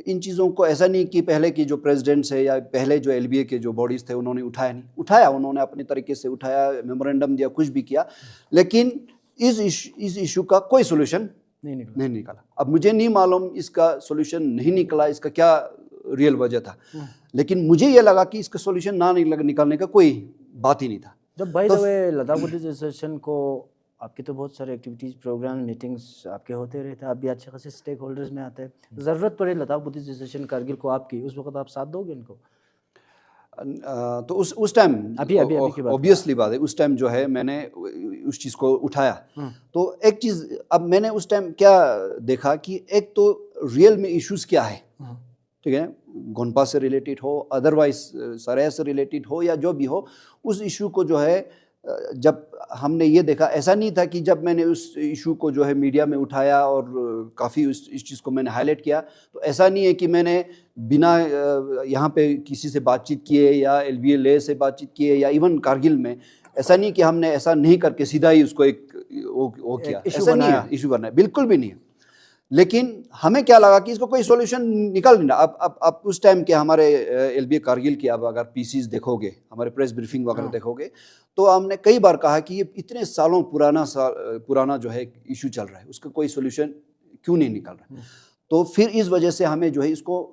इन चीज़ों को ऐसा नहीं कि पहले की जो प्रेसिडेंट्स है या पहले जो एलबीए के जो बॉडीज़ थे उन्होंने उठाया नहीं, उठाया, उन्होंने अपने तरीके से उठाया, मेमोरेंडम दिया, कुछ भी किया, लेकिन इस इशू का कोई सोल्यूशन नहीं निकला. अब मुझे नहीं मालूम इसका सोल्यूशन नहीं निकला, इसका क्या रियल वजह था, लेकिन मुझे ये लगा कि इसका सोल्यूशन ना निकालने का कोई बात ही नहीं था. जब by the way Ladakh Buddhist association को, आपकी तो बहुत सारे एक्टिविटीज़, प्रोग्राम, मीटिंग्स आपके होते रहते हैं, आप भी अच्छे खासे स्टेक होल्डर्स में आते हैं, ज़रूरत पड़े लद्दाख बुद्धिस्ट एसोसिएशन कारगिल को आपकी, उस वक्त आप साथ दोगे इनको? तो उस टाइम अभी ऑब्वियसली बात है, उस टाइम जो है मैंने उस चीज़ को उठाया. तो एक चीज़ अब मैंने उस टाइम क्या देखा कि एक तो रियल में इश्यूज क्या है, ठीक है, गोनपा से रिलेटेड हो, अदरवाइज सराय से रिलेटेड हो या जो भी हो, उस इशू को जो है जब हमने ये देखा, ऐसा नहीं था कि जब मैंने उस इशू को जो है मीडिया में उठाया और काफ़ी इस चीज़ को मैंने हाईलाइट किया, तो ऐसा नहीं है कि मैंने बिना यहाँ पे किसी से बातचीत किए या एलबीए ले से बातचीत किए या इवन कारगिल में, ऐसा नहीं कि हमने ऐसा नहीं करके सीधा ही उसको एक वो किया, ऐसा नहीं है, इशू बनाया, बिल्कुल भी नहीं है. लेकिन हमें क्या लगा कि इसको कोई सॉल्यूशन निकल नहीं रहा. अब उस टाइम के हमारे एलबीए कारगिल की आप अगर पीसीज देखोगे, हमारे प्रेस ब्रीफिंग वगैरह देखोगे, तो हमने कई बार कहा कि ये इतने सालों पुराना जो है इशू चल रहा है, उसका कोई सॉल्यूशन क्यों नहीं निकल रहा. तो फिर इस वजह से हमें जो है इसको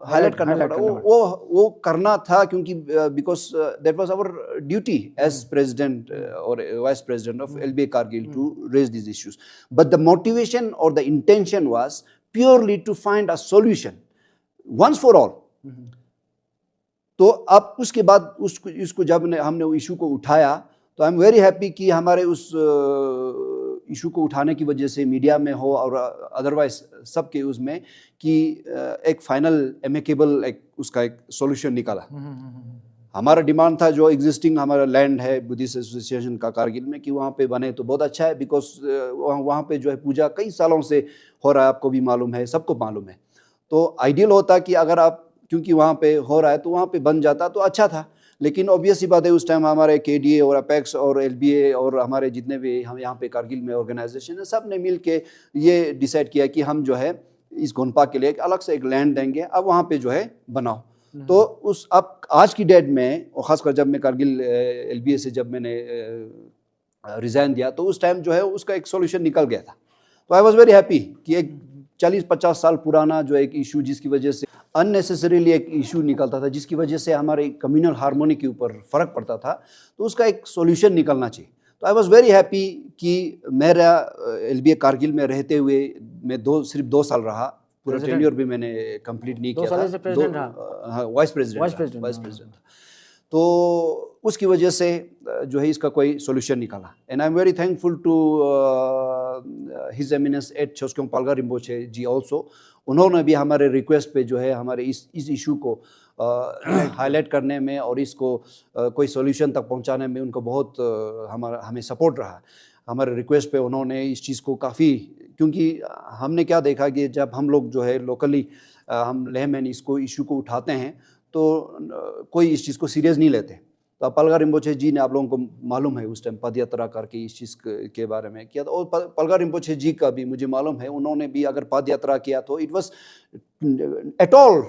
हाईलाइट करना पड़ा. वो करना था क्योंकि because that was our duty as president और vice president of LBA Kargil to raise this issues. But the motivation और the intention was purely to find a solution once for all. तो अब उसके बाद उसको जब हमने वो इशू को उठाया, तो आई एम वेरी हैप्पी कि हमारे उस इशू को उठाने की वजह से मीडिया में हो और अदरवाइज सबके उसमें कि एक फाइनल एमिकेबल उसका एक सॉल्यूशन निकाला. हमारा डिमांड था जो एग्जिस्टिंग हमारा लैंड है बुद्धिस्ट एसोसिएशन का कारगिल में, कि वहाँ पे बने तो बहुत अच्छा है, बिकॉज वहाँ पे जो है पूजा कई सालों से हो रहा है, आपको भी मालूम है, सबको मालूम है. तो आइडियल होता कि अगर आप, क्योंकि वहाँ पे हो रहा है तो वहाँ पे बन जाता तो अच्छा था. लेकिन ऑब्वियसली बात है, उस टाइम हमारे केडीए और अपेक्स और एलबीए और हमारे जितने भी हम यहाँ पे कारगिल में ऑर्गेनाइजेशन है, सब ने मिल के ये डिसाइड किया कि हम जो है इस गोनपा के लिए एक अलग से एक लैंड देंगे, अब वहाँ पे जो है बनाओ. तो उस अब आज की डेट में, और ख़ासकर जब मैं कारगिल एलबीए से जब मैंने रिज़ाइन दिया, तो उस टाइम जो है उसका एक सॉल्यूशन निकल गया था. तो आई वॉज वेरी हैप्पी कि एक 40-50 साल पुराना जो एक इशू, जिसकी वजह से अननेसेसरीली एक इशू निकलता था, जिसकी वजह से हमारे कम्युनल हार्मोनी के ऊपर फ़र्क पड़ता था, तो उसका एक सॉल्यूशन निकलना चाहिए. तो आई वॉज वेरी हैप्पी कि मेरा एलबीए कारगिल में रहते हुए मैं सिर्फ 2 साल रहा, पूरा टेन्योर भी मैंने कंप्लीट नहीं किया था. Vice president. तो उसकी वजह से जो है इसका कोई सॉल्यूशन निकाला. And I am very thankful to his eminence at Choskyong Palga Rinpoche ji also. उन्होंने भी हमारे रिक्वेस्ट पे जो है हमारे इस इशू को हाईलाइट करने में और इसको कोई सॉल्यूशन तक पहुंचाने में उनको बहुत हमें सपोर्ट रहा. हमारे रिक्वेस्ट पे उन्होंने इस चीज़ को काफ़ी, क्योंकि हमने क्या देखा कि जब हम लोग जो है लोकली हम लेह में इसको इशू को उठाते हैं तो कोई इस चीज़ को सीरियस नहीं लेते. तो पालगा रिम्पोचे जी ने, आप लोगों को मालूम है, उस टाइम पद यात्रा करके इस चीज़ के बारे में किया था. और पालगा रिम्पोचे जी का भी मुझे मालूम है, उन्होंने भी अगर पद यात्रा किया तो इट वाज एट ऑल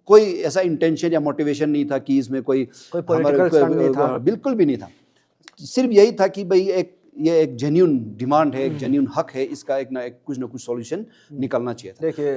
कोई ऐसा इंटेंशन या मोटिवेशन नहीं था कि इसमें कोई पॉलिटिकल स्टैंड नहीं था, बिल्कुल भी नहीं था. सिर्फ यही था कि भाई एक ये एक जेन्युइन डिमांड है, एक जेन्युइन हक है, इसका एक कुछ ना कुछ सॉल्यूशन निकलना चाहिए था। देखिए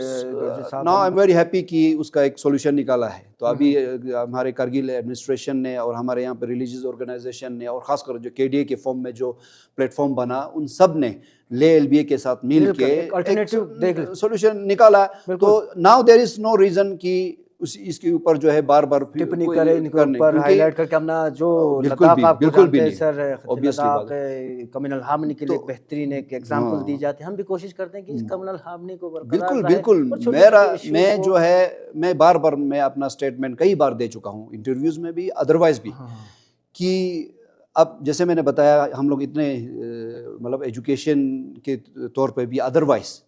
now I am very happy कि उसका एक सॉल्यूशन निकाला है। तो अभी हमारे कारगिल एडमिनिस्ट्रेशन ने और हमारे यहाँ पे रिलीजियस ऑर्गेनाइजेशन ने और खासकर जो केडीए के फॉर्म में जो प्लेटफॉर्म बना, उन सब ने ले एलबीए के साथ मिल के एक सॉल्यूशन निकाला। तो now there is no reason कि इसके ऊपर जो है बार बार टिप्पणी करें, इनके ऊपर हाईलाइट करके अपना जो लद्दाख आपको जानते हैं सर, लद्दाख कम्युनल हार्मनी के लिए बेहतरीन एक एग्जांपल दी जाती है। हम भी कोशिश करते हैं कि इस कम्युनल हार्मनी को बिल्कुल मैं जो है मैं बार बार मैं अपना स्टेटमेंट कई बार दे चुका हूँ, इंटरव्यूज में भी, अदरवाइज भी, कि अब जैसे मैंने बताया हम लोग इतने मतलब एजुकेशन के तौर पे भी, अदरवाइज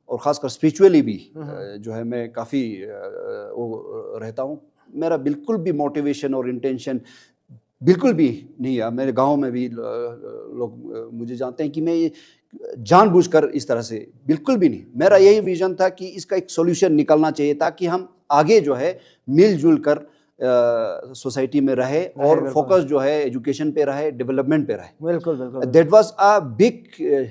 और ख़ासकर स्पिरिचुअली भी जो है मैं काफ़ी वो रहता हूँ। मेरा बिल्कुल भी मोटिवेशन और इंटेंशन बिल्कुल भी नहीं है। मेरे गांव में भी लोग मुझे जानते हैं कि मैं ये जानबूझकर इस तरह से बिल्कुल भी नहीं। मेरा यही विजन था कि इसका एक सॉल्यूशन निकलना चाहिए ताकि हम आगे जो है मिलजुल कर सोसाइटी में रहे और फोकस जो है एजुकेशन पे रहे, डेवलपमेंट पे रहे। बिल्कुल that was a big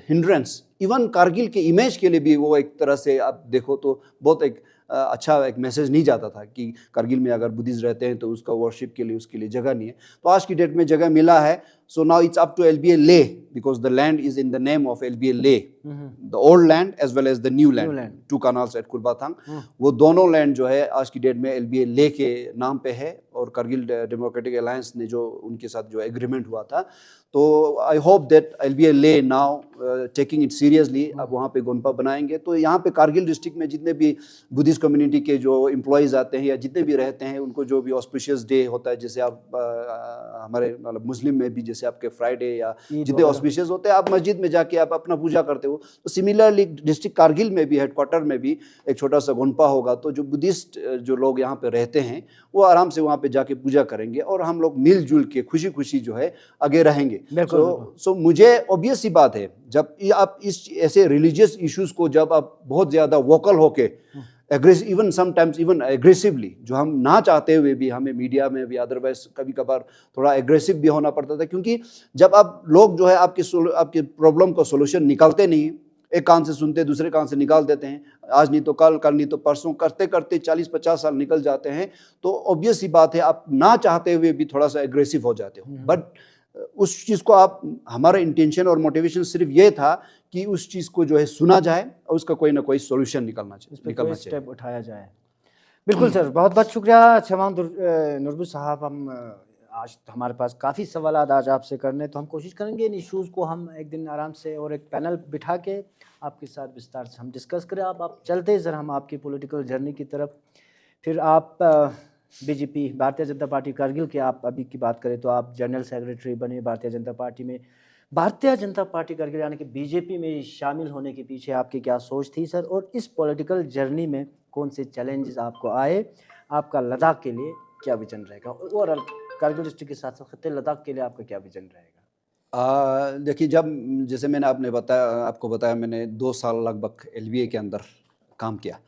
hindrance. Even Kargil के इमेज के लिए भी वो एक तरह से आप देखो तो बहुत एक अच्छा एक मैसेज नहीं जाता था कि कारगिल में अगर बुद्धिस्ट रहते हैं तो उसका वर्शिप के लिए उसके लिए जगह नहीं है। तो आज की डेट में जगह मिला है। So now it's up to LBA Leh, because the land is in the name of LBA Leh, the old land as well as the new land, 2 canals at Kulbathang. वो दोनों लैंड जो है आज की डेट में एलबीए ले के नाम पे है। और कारगिल डेमोक्रेटिक अलायंस ने जो उनके साथ जो एग्रीमेंट हुआ था, तो आई होप दैट एलबीए ले नाउ टेकिंग इट सीरियसली। अब वहाँ पे गोनपा बनाएंगे तो यहाँ पे कारगिल डिस्ट्रिक्ट में जितने भी बुद्धिस्ट कम्युनिटी के जो एम्प्लॉयज़ आते हैं या जितने भी रहते हैं, उनको जो भी ऑस्पिशियस डे होता है, जैसे आप हमारे मतलब मुस्लिम में भी जैसे आपके फ्राइडे या जितने ऑस्पिशियस होते हैं, आप मस्जिद में जाके आप अपना पूजा करते हो। तो सिमिलरली डिस्ट्रिक्ट कारगिल में भी हेडक्वार्टर में भी एक छोटा सा गोनपा होगा। तो जो बुद्धिस्ट जो लोग यहाँ पे रहते हैं वो आराम से वहाँ पे जाके पूजा करेंगे और हम लोग मिलजुल के खुशी खुशी जो है आगे रहेंगे। सो मुझे ऑब्वियस सी बात है, जब आप इस ऐसे रिलीजियस इश्यूज को जब आप बहुत ज़्यादा वोकल होके इवन समटाइम्स इवन एग्रेसिवली, जो हम ना चाहते हुए भी हमें मीडिया में भी अदरवाइज कभी कभार थोड़ा एग्रेसिव भी होना पड़ता था, क्योंकि जब आप लोग जो है आपकी प्रॉब्लम का सोल्यूशन निकालते नहीं, एक कान से सुनते दूसरे कान से निकाल देते हैं, आज नहीं तो कल, कल नहीं तो परसों, करते करते 40-50 साल निकल जाते हैं। तो ऑब्वियस सी बात है आप ना चाहते हुए भी थोड़ा सा एग्रेसिव हो जाते हो। बट उस चीज़ को आप, हमारा इंटेंशन और मोटिवेशन सिर्फ ये था कि उस चीज़ को जो है सुना जाए और उसका कोई ना कोई सोल्यूशन निकलना चाहिए, स्टेप उठाया जाए। बिल्कुल सर, बहुत बहुत शुक्रिया छमान नुरबुल साहब। हम आज हमारे पास काफ़ी सवाल आज आपसे करने, तो हम कोशिश करेंगे इन इश्यूज़ को हम एक दिन आराम से और एक पैनल बिठा के आपके साथ विस्तार से हम डिस्कस करें। आप चलते सर हम आपकी पॉलिटिकल जर्नी की तरफ। फिर आप बीजेपी भारतीय जनता पार्टी कारगिल की आप अभी की बात करें तो आप जनरल सेक्रेटरी बने भारतीय जनता पार्टी में। भारतीय जनता पार्टी कारगिल यानी कि बीजेपी में शामिल होने के पीछे आपकी क्या सोच थी सर, और इस पॉलिटिकल जर्नी में कौन से चैलेंजेस आपको आए, आपका लद्दाख के लिए क्या विजन रहेगा, और कारगिल डिस्ट्रिक्ट के साथ साथ खत्ते लद्दाख के लिए आपका क्या विजन रहेगा? देखिए, जब जैसे मैंने आपको बताया मैंने 2 साल लगभग एलबीए के अंदर काम किया।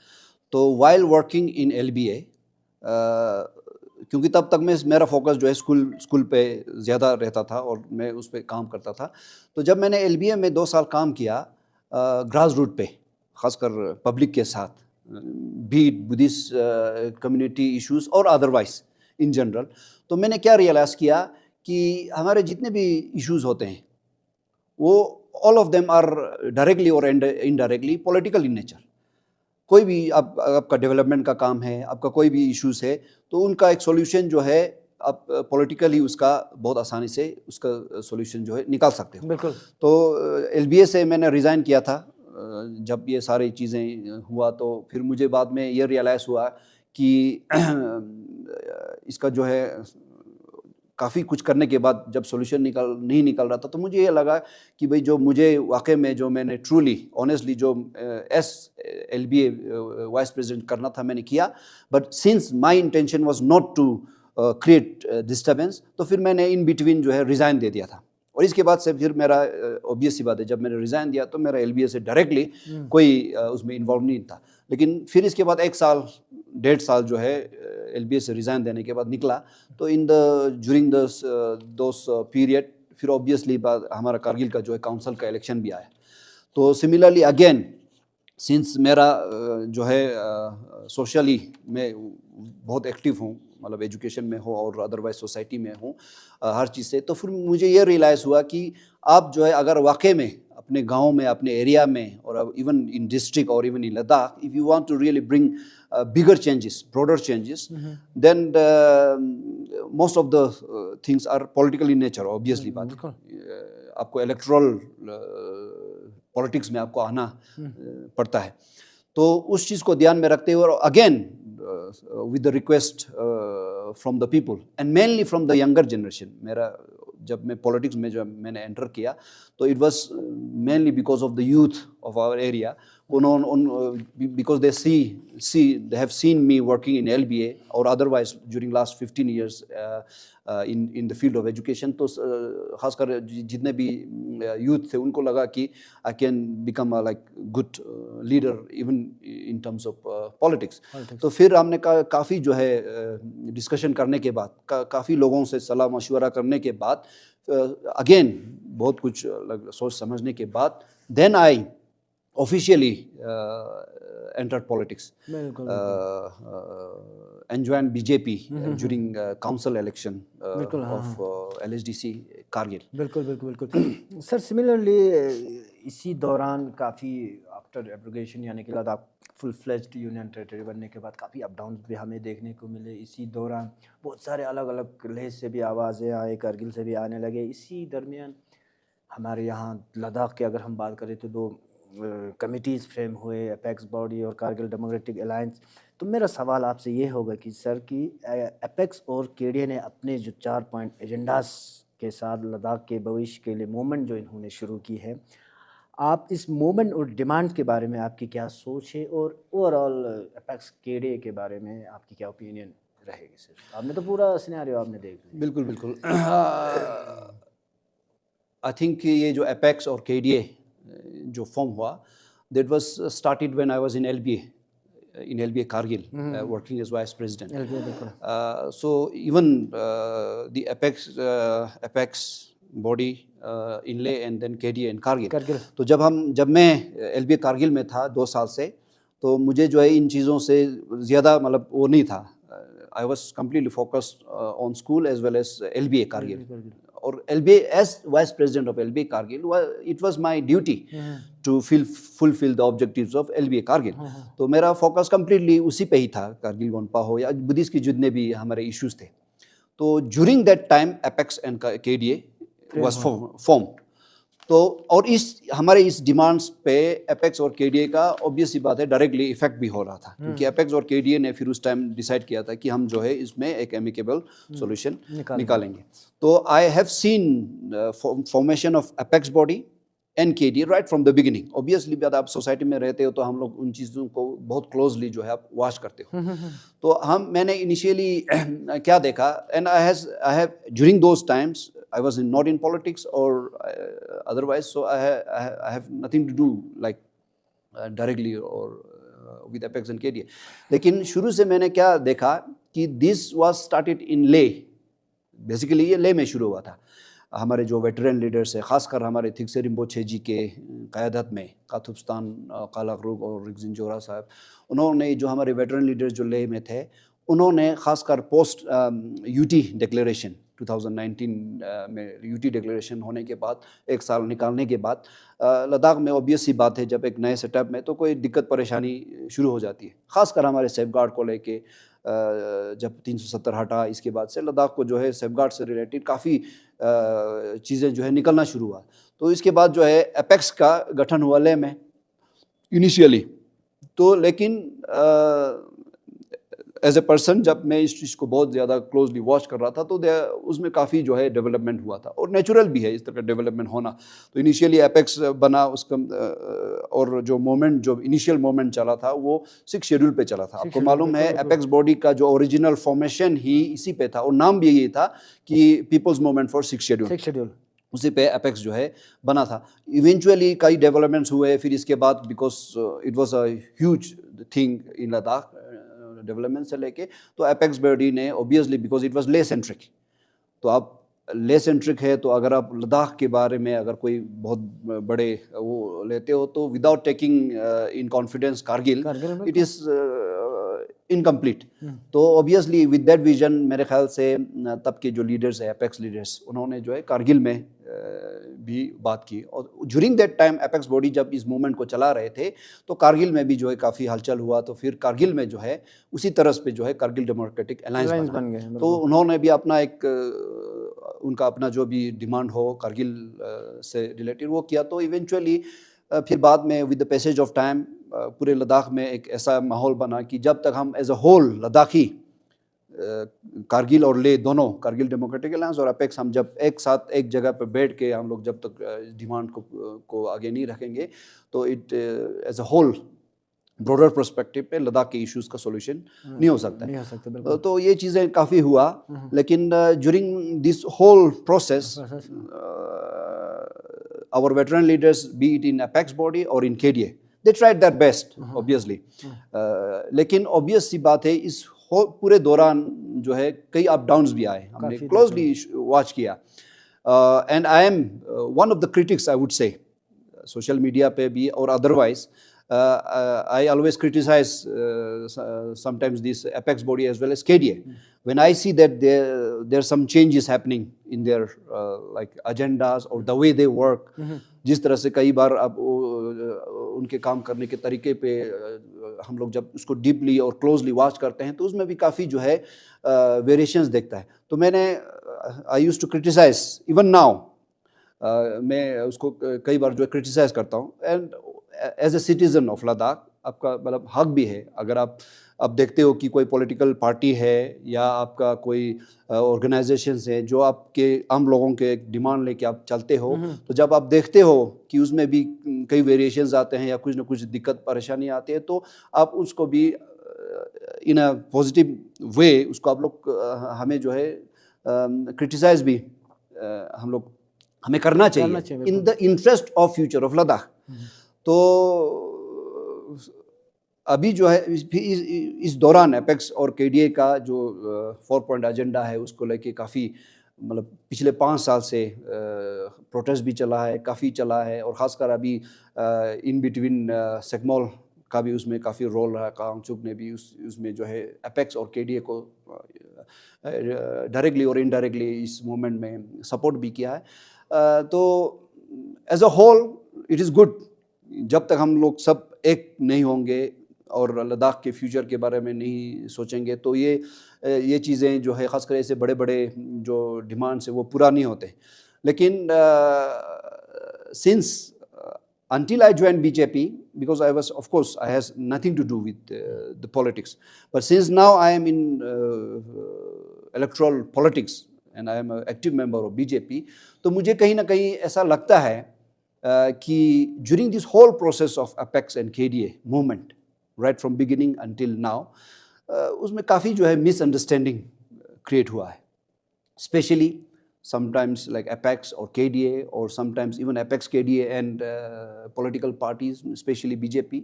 तो वाइल वर्किंग इन एलबीए, क्योंकि तब तक मेरा फोकस जो है स्कूल पे ज़्यादा रहता था और मैं उस पर काम करता था। तो जब मैंने एलबीए में 2 साल काम किया ग्रास रूट पे, ख़ासकर पब्लिक के साथ, बीट बुद्धिस्ट कम्युनिटी इश्यूज़ और अदरवाइज इन जनरल, तो मैंने क्या रियलाइज़ किया कि हमारे जितने भी इश्यूज़ होते हैं वो all of them are directly और इनडायरेक्टली पॉलिटिकल इन नेचर। कोई भी आपका डेवलपमेंट का काम है, आपका कोई भी इश्यूज़ है, तो उनका एक सॉल्यूशन जो है आप पॉलिटिकली उसका बहुत आसानी से उसका सॉल्यूशन जो है निकाल सकते हो। बिल्कुल। तो एलबीए से मैंने रिज़ाइन किया था। जब ये सारी चीज़ें हुआ तो फिर मुझे बाद में ये रियलाइज़ हुआ कि इसका जो है काफ़ी कुछ करने के बाद जब सॉल्यूशन नहीं निकल रहा था, तो मुझे ये लगा कि भाई जो मुझे वाकई में जो मैंने ट्रूली ऑनेस्टली जो एलबीए वाइस प्रेसिडेंट करना था मैंने किया। But since my intention was not to create disturbance, तो फिर मैंने इन बिटवीन जो है रिज़ाइन दे दिया था। और इसके बाद से फिर मेरा ऑब्वियस सी बात है, जब मैंने रिज़ाइन दिया तो मेरा एलबीए से डायरेक्टली कोई उसमें इन्वॉल्व नहीं था। लेकिन फिर इसके बाद 1 साल 1.5 साल जो है एलबीए से रिज़ाइन देने के बाद निकला, तो ड्यूरिंग दोस पीरियड फिर ऑब्वियसली बात हमारा कारगिल का जो है काउंसिल का इलेक्शन भी आया। तो सिमिलरली अगेन सिंस मेरा जो है सोशली मैं बहुत एक्टिव हूँ, मतलब एजुकेशन में हो और अदरवाइज सोसाइटी में हूँ हर चीज़ से, तो फिर मुझे ये रियलाइज़ हुआ कि आप जो है अगर वाकई में अपने गांव में, अपने एरिया में, और इवन इन डिस्ट्रिक्ट और even in Ladakh, if you want to really bring bigger changes, broader changes, then most of the things are political in nature, obviously बात आपको इलेक्टोरल पॉलिटिक्स में आपको आना पड़ता है। तो उस चीज़ को ध्यान में रखते हुए, और again with the request from the people and mainly from the younger generation, मेरा जब मैं पॉलिटिक्स में जब मैंने एंटर किया तो it was mainly because of the youth of our area, because they have seen me working in LBA or otherwise during last 15 years in the field of education. तो खासकर जितने भी यूथ थे उनको लगा कि I can become a like good leader even in terms of politics. तो फिर हमने काफ़ी जो है डिस्कशन करने के बाद, काफ़ी लोगों से सलाह मशवरा करने के बाद, अगेन बहुत कुछ सोच समझने के बाद, then I officially entered politics and joined BJP during council election of LSDC Kargil. बिल्कुल बिल्कुल बिल्कुल सर। सिमिलरली इसी दौरान काफ़ी आफ्टर एब्रोगेशन यानी कि Ladakh full fledged union territory बनने के बाद काफ़ी अप डाउन भी हमें देखने को मिले। इसी दौरान बहुत सारे अलग अलग लेह से भी आवाज़ें आए, कारगिल से भी आने लगे। इसी दरमियान हमारे यहाँ लद्दाख की अगर हम बात करें तो दो कमिटीज़ फ्रेम हुए, एपेक्स बॉडी और कारगिल डेमोक्रेटिक अलायंस। तो मेरा सवाल आपसे ये होगा कि सर कि एपेक्स और केडीए ने अपने जो 4 पॉइंट एजेंडास के साथ लद्दाख के भविष्य के लिए मूवमेंट जो इन्होंने शुरू की है, आप इस मूवमेंट और डिमांड के बारे में आपकी क्या सोच है, और ओवरऑल एपेक्स केडीए के बारे में आपकी क्या ओपिनियन रहेगी सर? आपने तो पूरा सिनेरियो आपने देख लिया। बिल्कुल बिल्कुल। आई थिंक ये जो एपेक्स और केडीए जो फॉर्म हुआ, that was started when I was in LBA Kargil, working as vice president. So even the apex body in Leh and then KDA in Kargil. तो जब मैं LBA Kargil में था 2 साल से, तो मुझे जो है इन चीज़ों से ज़्यादा मतलब वो नहीं था। I was completely focused on school as well as LBA Kargil. और LBA as vice president of LBA Kargil, it was my duty to fulfill the objectives of LBA Kargil. तो मेरा फोकस कम्प्लीटली उसी पे ही था, कारगिल गोनपा हो या बुद्धिस्ट के जितने भी हमारे इश्यूज थे। तो during that time apex and KDA was formed. तो और हमारे इस डिमांड्स पे एपेक्स और केडीए का ऑब्वियस ही बात है डायरेक्टली इफेक्ट भी हो रहा था, क्योंकि एपेक्स और केडीए ने फिर उस टाइम डिसाइड किया था कि हम जो है इसमें एक एमिकेबल सॉल्यूशन निकालेंगे। तो I have seen formation of apex body and KDA right from the beginning. Obviously बात, आप सोसाइटी में रहते हो तो हम लोग उन चीज़ों को बहुत क्लोजली जो है आप वॉच करते हो। तो मैंने इनिशियली क्या देखा, and I have during those times I was not in politics or otherwise, so I have nothing to do like directly or with Apex and KDA. लेकिन शुरू से मैंने क्या देखा कि this was started in Leh. Basically ये लेह में शुरू हुआ था। हमारे जो वेटरन लीडर्स हैं, खासकर हमारे थिगसे रिम्पोछे जी के क़यादत में काथुबस्तान कालाक्रुग और रिगजिन जोरा साहब, उन्होंने जो हमारे वेटरन लीडर्स जो लेह में थे, उन्होंने खासकर पोस्ट यूटी डिक्लेरेशन 2019 में यूटी डिक्लेरेशन होने के बाद 1 साल निकालने के बाद लद्दाख में ऑब्वियस सी बात है, जब एक नए सेटअप में तो कोई दिक्कत परेशानी शुरू हो जाती है। खासकर हमारे सेफगार्ड को लेके, जब 370 हटा इसके बाद से लद्दाख को जो है सेफगार्ड से रिलेटेड काफ़ी चीज़ें जो है निकलना शुरू हुआ। तो इसके बाद जो है एपेक्स का गठन हुआ लेह में इनिशियली। तो लेकिन एज ए पर्सन जब मैं इस चीज़ को बहुत ज़्यादा क्लोजली वॉच कर रहा था, तो उसमें काफ़ी जो है डेवलपमेंट हुआ था, और नेचुरल भी है इस तरह का डेवलपमेंट होना। तो इनिशियली एपेक्स बना, उसका और जो मोमेंट, जो इनिशियल मोमेंट चला था वो 6 शेड्यूल पे चला था। आपको मालूम है एपेक्स बॉडी का जो ओरिजिनल फॉर्मेशन ही इसी पे था, और नाम भी यही था कि पीपल्स मूवमेंट फॉर 6 शेड्यूल। उसी पे एपेक्स जो है बना था। इवेंचुअली कई डेवलपमेंट्स हुए फिर इसके बाद, because it was a huge thing in Ladakh development से लेके। तो एपेक्स बॉडी ने ऑब्वियसली, बिकॉज इट वाज ले सेंट्रिक, तो आप ले सेंट्रिक है, तो अगर आप लद्दाख के बारे में अगर कोई बहुत बड़े वो लेते हो तो without taking in confidence Kargil it is incomplete. तो ऑब्वियसली विद दैट विजन मेरे ख्याल से तब के जो लीडर्स है, एपेक्स लीडर्स, उन्होंने जो है कारगिल में भी बात की। और during that time apex body जब इस मूवमेंट को चला रहे थे तो कारगिल में भी जो है काफ़ी हलचल हुआ। तो फिर कारगिल में जो है उसी तरह पे जो है कारगिल डेमोक्रेटिक अलायंस बन गए। तो उन्होंने भी अपना एक उनका अपना जो भी डिमांड हो कारगिल से रिलेटेड वो किया। तो इवेंचुअली फिर बाद में with the passage of time पूरे लद्दाख में एक ऐसा माहौल बना कि जब तक हम as a whole Ladakhi Kargil और ले दोनों, कारगिल डेमोक्रेटिक अलायंस और अपेक्स, हम जब एक साथ एक जगह पर बैठ के हम लोग जब तक डिमांड को आगे नहीं रखेंगे तो it as a whole broader perspective पे लद्दाख के इश्यूज का सॉल्यूशन नहीं हो सकता। तो ये चीज़ें काफ़ी हुआ। लेकिन during this whole process our veteran leaders, be it in Apex body or in KDA, they tried their best, obviously. लेकिन obvious सी बात है इस पूरे दौरान जो है कई अप डाउन्स भी आए, हमने क्लोजली वॉच किया। And I M one of the critics, I would say, social media पे भी और otherwise. I always criticize sometimes this Apex body as well as KDA when I see that there's some changes happening in their like agendas or the way they work. जिस तरह से कई बार अब उनके काम करने के तरीके पे हम लोग जब उसको डीपली और क्लोजली वॉच करते हैं तो उसमें भी काफ़ी जो है वेरिएशंस देखता है। तो मैंने I used to criticise even now, मैं उसको कई बार जो है क्रिटिसाइज करता हूँ। And as a citizen of Ladakh आपका मतलब हक भी है, अगर आप देखते हो कि कोई पॉलिटिकल पार्टी है या आपका कोई ऑर्गेनाइजेशन है जो आपके आम लोगों के डिमांड लेके आप चलते हो, तो जब आप देखते हो कि उसमें भी कई वेरिएशंस आते हैं या कुछ ना कुछ दिक्कत परेशानी आती है तो आप उसको भी इन अ पॉजिटिव वे उसको आप लोग हमें जो है क्रिटिसाइज भी हमें करना चाहिए इन the interest of future of Ladakh. तो अभी जो है इस दौरान एपेक्स और केडीए का जो 4 पॉइंट एजेंडा है उसको लेके काफ़ी मतलब पिछले 5 साल से प्रोटेस्ट भी चला है, काफ़ी चला है। और ख़ासकर अभी इन बिटवीन सेकमोल का भी उसमें काफ़ी रोल रहा। कांगचुक ने भी उसमें जो है एपेक्स और केडीए को डायरेक्टली और इनडायरेक्टली इस मूवमेंट में सपोर्ट भी किया है। तो as a whole it is good, जब तक हम लोग सब एक नहीं होंगे और लद्दाख के फ्यूचर के बारे में नहीं सोचेंगे तो ये चीज़ें जो है ख़ासकर ऐसे बड़े बड़े जो डिमांड्स है वो पूरा नहीं होते। लेकिन since until I joined BJP, because I was, of course, I has nothing to do with the politics, but since now I am in electoral politics and I am an active member of BJP, तो मुझे कहीं ना कहीं ऐसा लगता है कि during this whole process of Apex and KDA movement, right from beginning until now, उसमें काफ़ी जो है misunderstanding create हुआ है, especially sometimes like Apex or KDA or sometimes even Apex, KDA and political parties, especially BJP.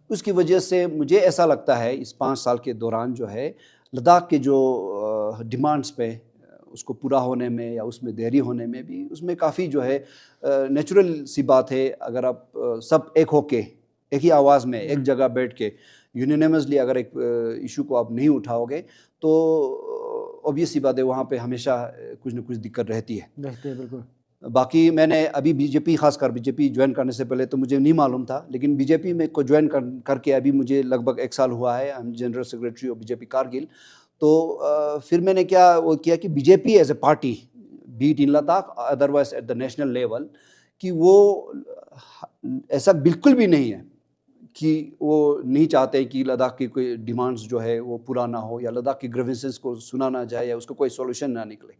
उसकी वजह से मुझे ऐसा लगता है इस 5 साल के दौरान जो है लद्दाख के जो डिमांड्स पे उसको पूरा होने में या उसमें देरी होने में भी उसमें काफ़ी जो है नेचुरल सी बात है। अगर आप सब एक होके एक ही आवाज़ में एक जगह बैठ के यूनिनमसली अगर एक इशू को आप नहीं उठाओगे तो ऑब्वियस सी बात है वहाँ पे हमेशा कुछ न कुछ दिक्कत रहती है। बिल्कुल। बाकी मैंने अभी बीजेपी, खासकर बीजेपी ज्वाइन करने से पहले तो मुझे नहीं मालूम था, लेकिन बीजेपी में को ज्वाइन करके अभी मुझे लगभग 1 साल हुआ है। I am general secretary of BJP Kargil. तो फिर मैंने वो किया कि BJP as a party, be it in Ladakh otherwise at the national level, कि वो ऐसा बिल्कुल भी नहीं है कि वो नहीं चाहते कि लद्दाख की कोई डिमांड्स जो है वो पूरा ना हो या लद्दाख की ग्रीवेंसेस को सुना ना जाए या उसको कोई सॉल्यूशन ना निकले।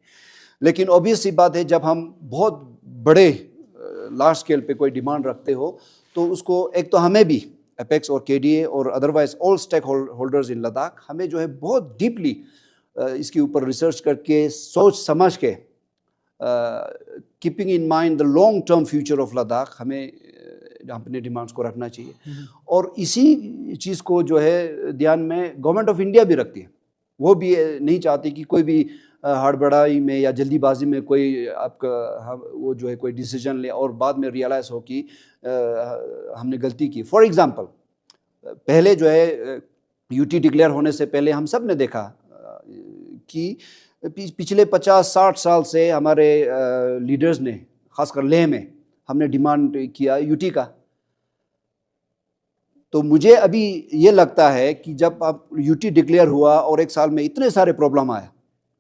लेकिन ऑब्वियस सी बात है जब हम बहुत बड़े लार्ज स्केल पे कोई डिमांड रखते हो तो उसको एक तो हमें भी एपेक्स और केडीए और otherwise all stakeholders in Ladakh हमें जो है बहुत डीपली इसके ऊपर रिसर्च करके सोच समझ के keeping in mind the long term future of Ladakh हमें अपने डिमांड्स को रखना चाहिए। और इसी चीज़ को जो है ध्यान में गवर्नमेंट ऑफ इंडिया भी रखती है। वो भी नहीं चाहती कि कोई भी हड़बड़ाई में या जल्दीबाजी में कोई आपका वो जो है कोई डिसीजन ले और बाद में रियलाइज़ हो कि हमने गलती की। फॉर एग्ज़ाम्पल, पहले जो है यूटी डिक्लेयर होने से पहले हम सब ने देखा कि पिछले 50-60 साल से हमारे लीडर्स ने, खासकर लेह में, हमने डिमांड किया यूटी का। तो मुझे अभी ये लगता है कि जब आप यूटी डिक्लेयर हुआ और एक साल में इतने सारे प्रॉब्लम आया,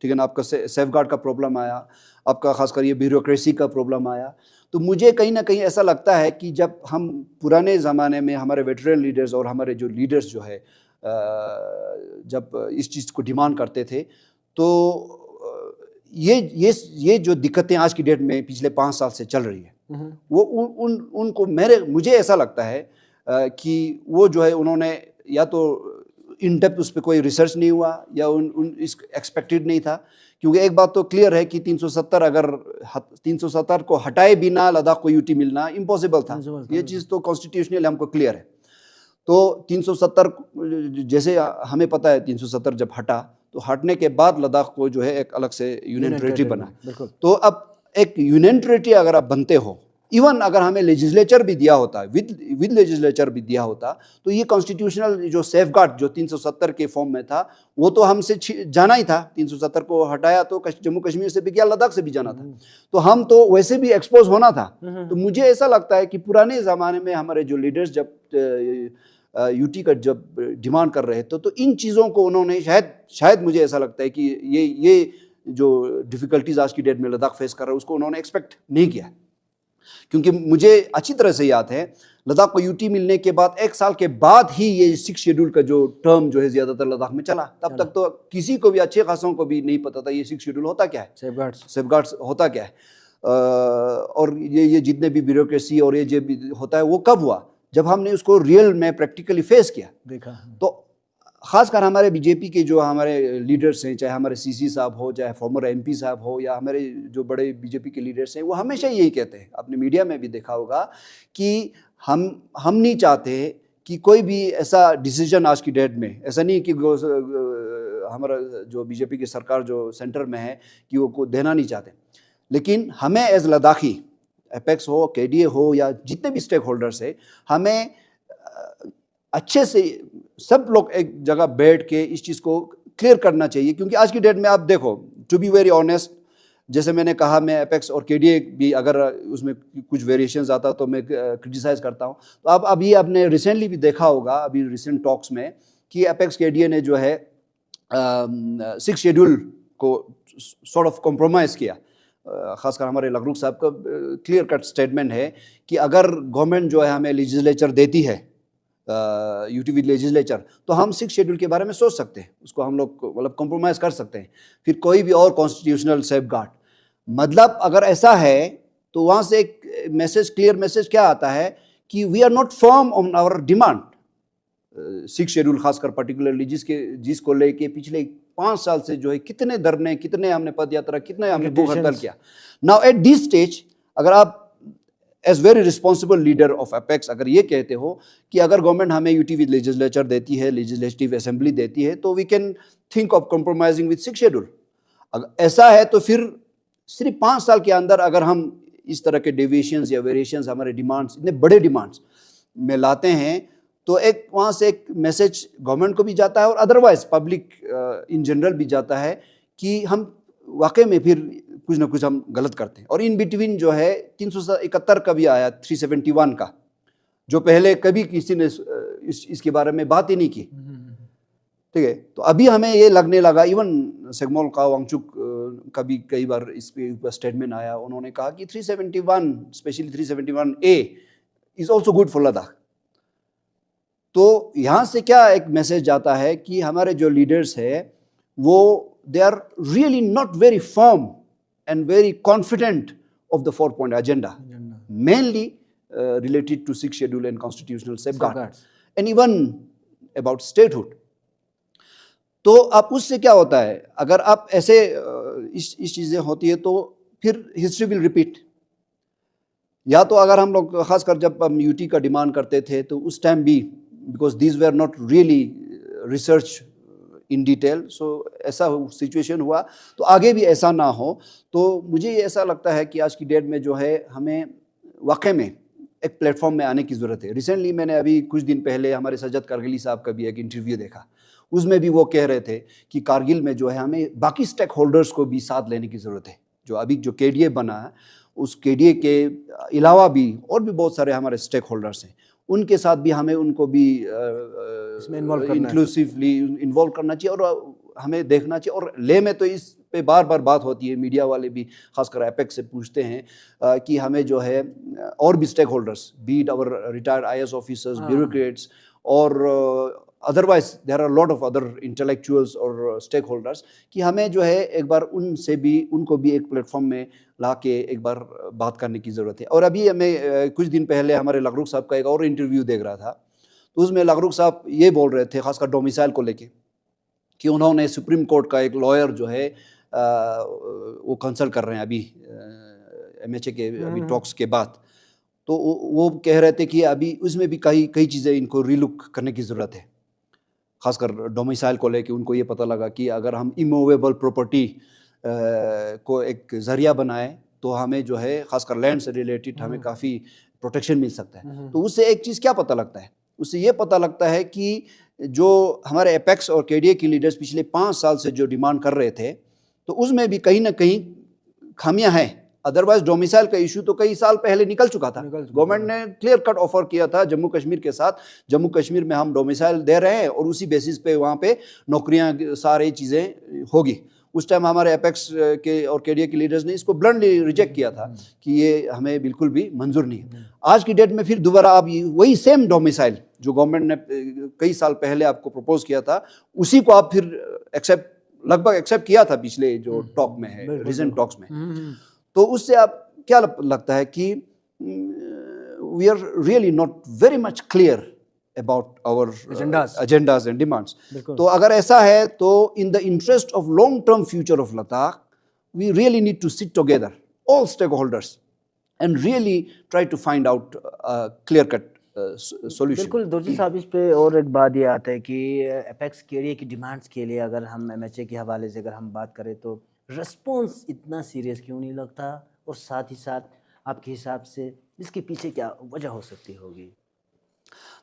ठीक है ना, आपका सेफ गार्ड का प्रॉब्लम आया, आपका खासकर ये ब्यूरोक्रेसी का प्रॉब्लम आया, तो मुझे कहीं ना कहीं ऐसा लगता है कि जब हम पुराने ज़माने में हमारे वेटरन लीडर्स और हमारे जो लीडर्स जो है जब इस चीज़ को डिमांड करते थे, तो ये जो दिक्कतें आज की डेट में पिछले 5 साल से चल रही है, वो उनको मुझे ऐसा लगता है कि वो जो है उन्होंने या तो इन डेप्थ उस पर कोई रिसर्च नहीं हुआ या इस एक्सपेक्टेड नहीं था। क्योंकि एक बात तो क्लियर है कि 370 को हटाए बिना लद्दाख को यूटी मिलना इम्पॉसिबल था। ये चीज़ तो कॉन्स्टिट्यूशनल हमको क्लियर है। तो 370 जैसे हमें पता है 370 जब हटा तो हटने के बाद लद्दाख को जो है एक अलग से यूनियन टेरिटरी बना। तो अब एक यूनियन टेरिटरी अगर आप बनते हो, इवन अगर हमें लेजिस्लेचर भी दिया होता, विद लेजिस्लेचर भी दिया होता, तो ये कॉन्स्टिट्यूशनल जो सेफ गार्ड जो 370 के फॉर्म में था वो तो हमसे जाना ही था। 370 को हटाया तो जम्मू कश्मीर से भी क्या, लद्दाख से भी जाना था, तो हम तो वैसे भी एक्सपोज होना था। तो मुझे ऐसा लगता है कि पुराने ज़माने में हमारे जो लीडर्स जब यूटी का जब डिमांड कर रहे थे तो इन चीज़ों को उन्होंने शायद मुझे ऐसा लगता है कि ये जो डिफ़िकल्टीज आज की डेट में लद्दाख फेस कर रहा है उसको उन्होंने एक्सपेक्ट नहीं किया। क्योंकि मुझे अच्छी तरह से याद है लद्दाख को यूटी मिलने के बाद 1 साल के बाद ही ये 6 शेड्यूल का जो टर्म जो है ज़्यादातर लद्दाख में चला। तब तक तो किसी को भी, अच्छे खासों को भी नहीं पता था ये 6 शेड्यूल होता क्या है, सेफ गार्ड्स होता क्या है, और ये जितने भी ब्यूरोक्रेसी और ये जो भी होता है वो कब हुआ, जब हमने उसको रियल में प्रैक्टिकली फेस किया, देखा। तो खासकर हमारे बीजेपी के जो हमारे लीडर्स हैं, चाहे हमारे सीसी साहब हो, चाहे फॉर्मर एमपी साहब हो, या हमारे जो बड़े बीजेपी के लीडर्स हैं, वो हमेशा यही कहते हैं, आपने मीडिया में भी देखा होगा कि हम नहीं चाहते कि कोई भी ऐसा डिसीजन आज की डेट में, ऐसा नहीं कि हमारा जो बीजेपी की सरकार जो सेंटर में है कि वो को देना नहीं चाहते, लेकिन हमें एज लद्दाखी, एपेक्स हो, केडीए हो, या जितने भी स्टेक होल्डर्स है, हमें अच्छे से सब लोग एक जगह बैठ के इस चीज़ को क्लियर करना चाहिए। क्योंकि आज की डेट में आप देखो, टू बी वेरी ऑनेस्ट, जैसे मैंने कहा, मैं एपेक्स और केडीए भी अगर उसमें कुछ वेरिएशंस आता तो मैं क्रिटिसाइज़ करता हूँ। तो अब अभी आपने रिसेंटली भी देखा होगा, अभी रिसेंट टॉक्स में, कि एपेक्स केडीए ने जो है 6 शेड्यूल को सॉर्ट ऑफ कॉम्प्रोमाइज़ किया। खासकर हमारे लगरूक साहब का क्लियर कट स्टेटमेंट है कि अगर गवर्नमेंट जो है हमें लेजिस्लेचर देती है, यूटी विद लेजिस्लेचर, तो हम 6 शेड्यूल के बारे में सोच सकते हैं, उसको हम लोग मतलब कॉम्प्रोमाइज़ कर सकते हैं। फिर कोई भी और कॉन्स्टिट्यूशनल सेफ गार्ड, मतलब अगर ऐसा है तो वहाँ से एक मैसेज, क्लियर मैसेज क्या आता है कि we are not firm on our demand. 6 schedule खासकर पर्टिकुलरली जिसको लेके पिछले 5 साल से जो है कितने धरने, कितने हमने पद यात्रा, कितने हमने भूख हड़ताल किया। नाउ एट दिस स्टेज, अगर आप as very responsible leader of apex अगर ये कहते हो कि अगर गवर्नमेंट हमें यूटी विद लेजिस्लेचर देती है, लेजिस्लेटिव असेंबली देती है, तो we can think of compromising with 6 schedule. अगर ऐसा है तो फिर सिर्फ 5 साल के अंदर अगर हम इस तरह के डेविएशंस या वेरिएशंस, हमारे डिमांड्स, इतने बड़े डिमांड्स में लाते हैं, तो एक वहाँ से एक मैसेज गवर्नमेंट को भी जाता है और अदरवाइज पब्लिक इन जनरल भी जाता है कि हम वाकई में फिर कुछ ना कुछ हम गलत करते हैं। और इन बिटवीन जो है 371 का भी आया, 371 का, जो पहले कभी किसी ने इसके बारे में बात ही नहीं की, ठीक है। तो अभी हमें ये लगने लगा, इवन सेगमोल का वांगचुक का भी कई बार इस पे स्टेटमेंट आया, उन्होंने कहा कि 371, specially 371A is also good for Ladakh. तो यहाँ से क्या एक मैसेज जाता है कि हमारे जो लीडर्स है वो they are really not very firm and very confident of the 4-point agenda, mainly related to 6 schedule and constitutional safeguards, and even about statehood. तो अब उससे क्या होता है, अगर आप ऐसे इस चीज़ें होती है तो फिर हिस्ट्री विल रिपीट। या तो अगर हम लोग खासकर जब हम यूटी का डिमांड करते थे तो उस टाइम भी, because these were not really research in detail. So ऐसा सिचुएशन हुआ, तो आगे भी ऐसा ना हो। तो मुझे ऐसा लगता है कि आज की डेट में जो है हमें वाकई में एक प्लेटफॉर्म में आने की ज़रूरत है। रिसेंटली मैंने अभी कुछ दिन पहले हमारे सज्जद कारगिली साहब का भी एक इंटरव्यू देखा, उसमें भी वो कह रहे थे कि कारगिल में जो है हमें बाकी स्टेक होल्डर्स को भी साथ लेने की ज़रूरत है। जो अभी जो KDA बना है, उस KDA के अलावा भी और भी बहुत सारे हमारे स्टेक होल्डर्स हैं, उनके साथ भी हमें उनको भी इंक्लूसिवली इन्वॉल्व करना चाहिए और हमें देखना चाहिए। और ले में तो इस पे बार बार बात होती है, मीडिया वाले भी खासकर एपेक्स से पूछते हैं कि हमें जो है और भी stakeholders, be it our retired IAS officers, bureaucrats, और otherwise there are lot of other intellectuals और स्टेक होल्डर्स, कि हमें जो है एक बार उनसे भी, उनको भी एक प्लेटफॉर्म में ला के एक बार बात करने की ज़रूरत है। और अभी हमें कुछ दिन पहले हमारे लगरुक साहब का एक और इंटरव्यू देख रहा था, तो उसमें लगरुक साहब ये बोल रहे थे खासकर डोमिसाइल को लेके, कि उन्होंने सुप्रीम कोर्ट का एक लॉयर जो है वो कंसल्ट कर रहे हैं अभी MHA के अभी टॉक्स के बाद। तो वो कह रहे थे कि अभी उसमें भी कई चीज़ें इनको रीलुक करने की ज़रूरत है, खासकर डोमिसाइल को लेके। उनको ये पता लगा कि अगर हम इमूवेबल प्रॉपर्टी को एक जरिया बनाए तो हमें जो है खासकर लैंड से रिलेटेड हमें काफ़ी प्रोटेक्शन मिल सकता है। तो उससे एक चीज़ क्या पता लगता है, उससे ये पता लगता है कि जो हमारे एपेक्स और KDA की लीडर्स पिछले 5 साल से जो डिमांड कर रहे थे, तो उसमें भी कहीं ना कहीं खामियां हैं। अदरवाइज डोमिसाइल का इशू तो कई साल पहले निकल चुका था। गवर्नमेंट ने क्लियर कट ऑफर किया था जम्मू कश्मीर के साथ, जम्मू कश्मीर में हम डोमिसाइल दे रहे हैं और उसी बेसिस पे वहाँ पे नौकरियाँ सारी चीज़ें होगी। उस टाइम हमारे एपेक्स के और KDA के लीडर्स ने इसको ब्लंटली रिजेक्ट किया था कि ये हमें बिल्कुल भी मंजूर नहीं है। आज की डेट में फिर दोबारा आप वही सेम डोमिसाइल जो गवर्नमेंट ने कई साल पहले आपको प्रपोज किया था, उसी को आप फिर लगभग एक्सेप्ट किया था पिछले जो टॉक में है, रिसेंट टॉक्स में। तो उससे आप क्या लगता है कि we are really not very much clear about our agendas and demands. तो अगर ऐसा है तो in the interest of long term future of Ladakh, we really need to sit together all stakeholders and really try to find out clear cut solution. बिल्कुल दोर्जी साहब, इस पे और एक बात ये आता है कि एपेक्स KDA की डिमांड्स के लिए अगर हम MHA के हवाले से अगर हम बात करें तो रिस्पॉन्स इतना सीरियस क्यों नहीं लगता, और साथ ही साथ आपके हिसाब से इसके पीछे क्या वजह हो सकती होगी?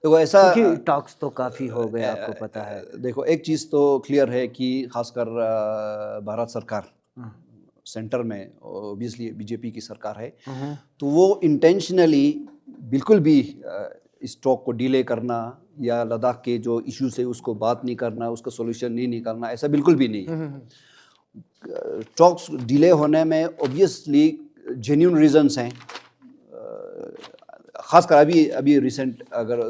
देखो ऐसा, टॉक्स तो काफ़ी हो गए, आपको पता है। देखो एक चीज़ तो क्लियर है कि खासकर भारत सरकार सेंटर में ऑब्वियसली BJP की सरकार है, तो वो इंटेंशनली बिल्कुल भी इस टॉक को डिले करना या लद्दाख के जो इशू से उसको बात नहीं करना, उसका सॉल्यूशन नहीं निकालना, ऐसा बिल्कुल भी नहीं है। टॉक्स डिले होने में ऑब्वियसली जेन्युइन रीजंस हैं। खासकर अभी रिसेंट अगर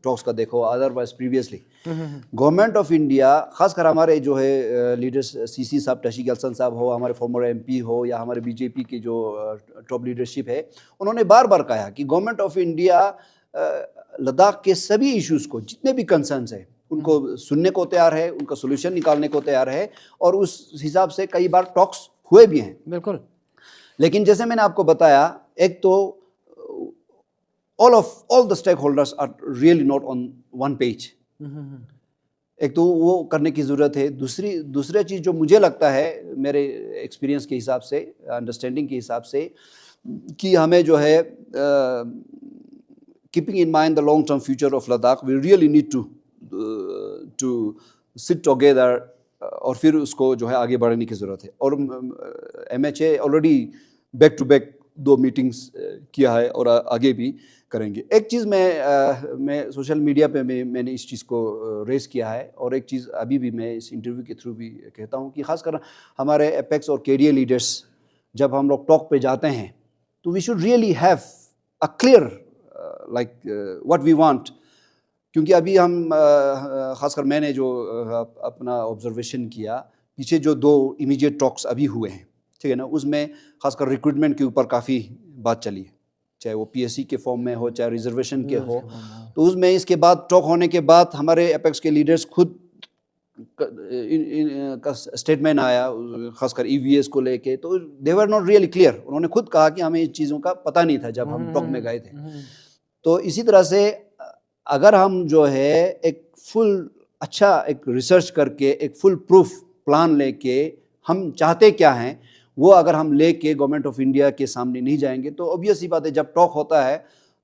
टॉक्स का देखो, otherwise previously government of India, खासकर हमारे जो है लीडर्स CC साहब, टशीक अहसन साहब हो, हमारे फॉर्मर MP हो, या हमारे BJP की जो टॉप लीडरशिप है, उन्होंने बार बार कहा कि गवर्नमेंट ऑफ इंडिया लद्दाख के सभी इश्यूज को, जितने भी कंसर्न्स है, उनको सुनने को तैयार है, उनका सोल्यूशन निकालने को तैयार है, और उस हिसाब से कई बार टॉक्स हुए भी हैं। बिल्कुल। लेकिन जैसे मैंने आपको बताया, एक तो all the stakeholders are really not on one page। एक तो वो करने की ज़रूरत है। दूसरी चीज़ जो मुझे लगता है मेरे एक्सपीरियंस के हिसाब से, अंडरस्टैंडिंग के हिसाब से, कि हमें जो है keeping in mind the long term future of Ladakh, we really need to sit together और फिर उसको जो है आगे बढ़ाने की ज़रूरत है। और MHA already back to back 2 meetings किया है और आगे भी करेंगे। एक चीज़ मैं सोशल मीडिया पे मैंने इस चीज़ को रेस किया है, और एक चीज़ अभी भी मैं इस इंटरव्यू के थ्रू भी कहता हूँ कि खासकर हमारे एपेक्स और KDA लीडर्स जब हम लोग टॉक पे जाते हैं, तो we should really have a clear like what we want. क्योंकि अभी हम खासकर मैंने जो अपना ऑब्जर्वेशन किया, पीछे जो 2 इमीडिएट टॉक्स अभी हुए हैं, ठीक है ना, उसमें खासकर रिक्रूटमेंट के ऊपर काफ़ी बात चली है, चाहे वो PSC के फॉर्म में हो, चाहे रिजर्वेशन के हो। तो उसमें इसके बाद टॉक होने के बाद हमारे एपेक्स के लीडर्स खुद का स्टेटमेंट आया, खासकर EVS को लेके, तो दे वर नॉट रियली क्लियर। उन्होंने खुद कहा कि हमें इन चीज़ों का पता नहीं था जब हम टॉक में गए थे। तो इसी तरह से अगर हम जो है एक फुल अच्छा एक रिसर्च करके एक फुल प्रूफ प्लान लेके हम चाहते क्या हैं वो अगर हम लेके गवर्नमेंट ऑफ इंडिया के सामने नहीं जाएंगे तो ऑब्वियस ही बात है, जब टॉक होता है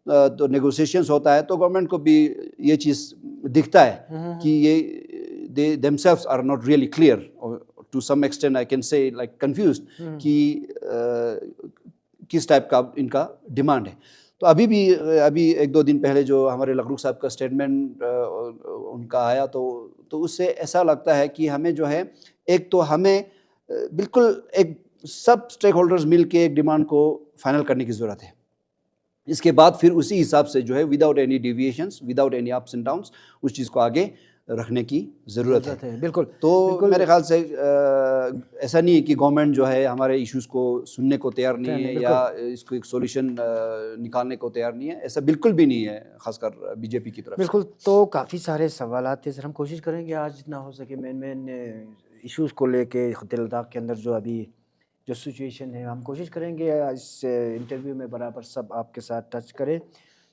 तो नेगोशिएशंस होता है तो गवर्नमेंट को भी ये चीज़ दिखता है कि ये दे themselves are not really clear, or to some extent I can say like confused कि किस टाइप का इनका डिमांड है। तो अभी एक दो दिन पहले जो हमारे लखरुख साहब का स्टेटमेंट उनका आया तो उससे ऐसा लगता है कि हमें जो है एक तो हमें बिल्कुल एक सब स्टेक होल्डर्स मिल के एक डिमांड को फाइनल करने की ज़रूरत है। इसके बाद फिर उसी हिसाब से जो है without any deviations, without any ups and downs उस चीज़ को आगे रखने की ज़रूरत है। बिल्कुल। तो बिल्कुल। मेरे ख्याल से ऐसा नहीं है कि गवर्नमेंट जो है हमारे इश्यूज़ को सुनने को तैयार नहीं है या इसको एक सॉल्यूशन निकालने को तैयार नहीं है, ऐसा बिल्कुल भी नहीं है, खासकर बीजेपी की तरफ। बिल्कुल। तो काफ़ी सारे सवाल थे सर, हम कोशिश करेंगे आज जितना हो सके मेन इश्यूज़ को लेके खत्े लद्दाख के अंदर जो अभी जो सिचुएशन है हम कोशिश करेंगे इस इंटरव्यू में बराबर सब आपके साथ टच करें।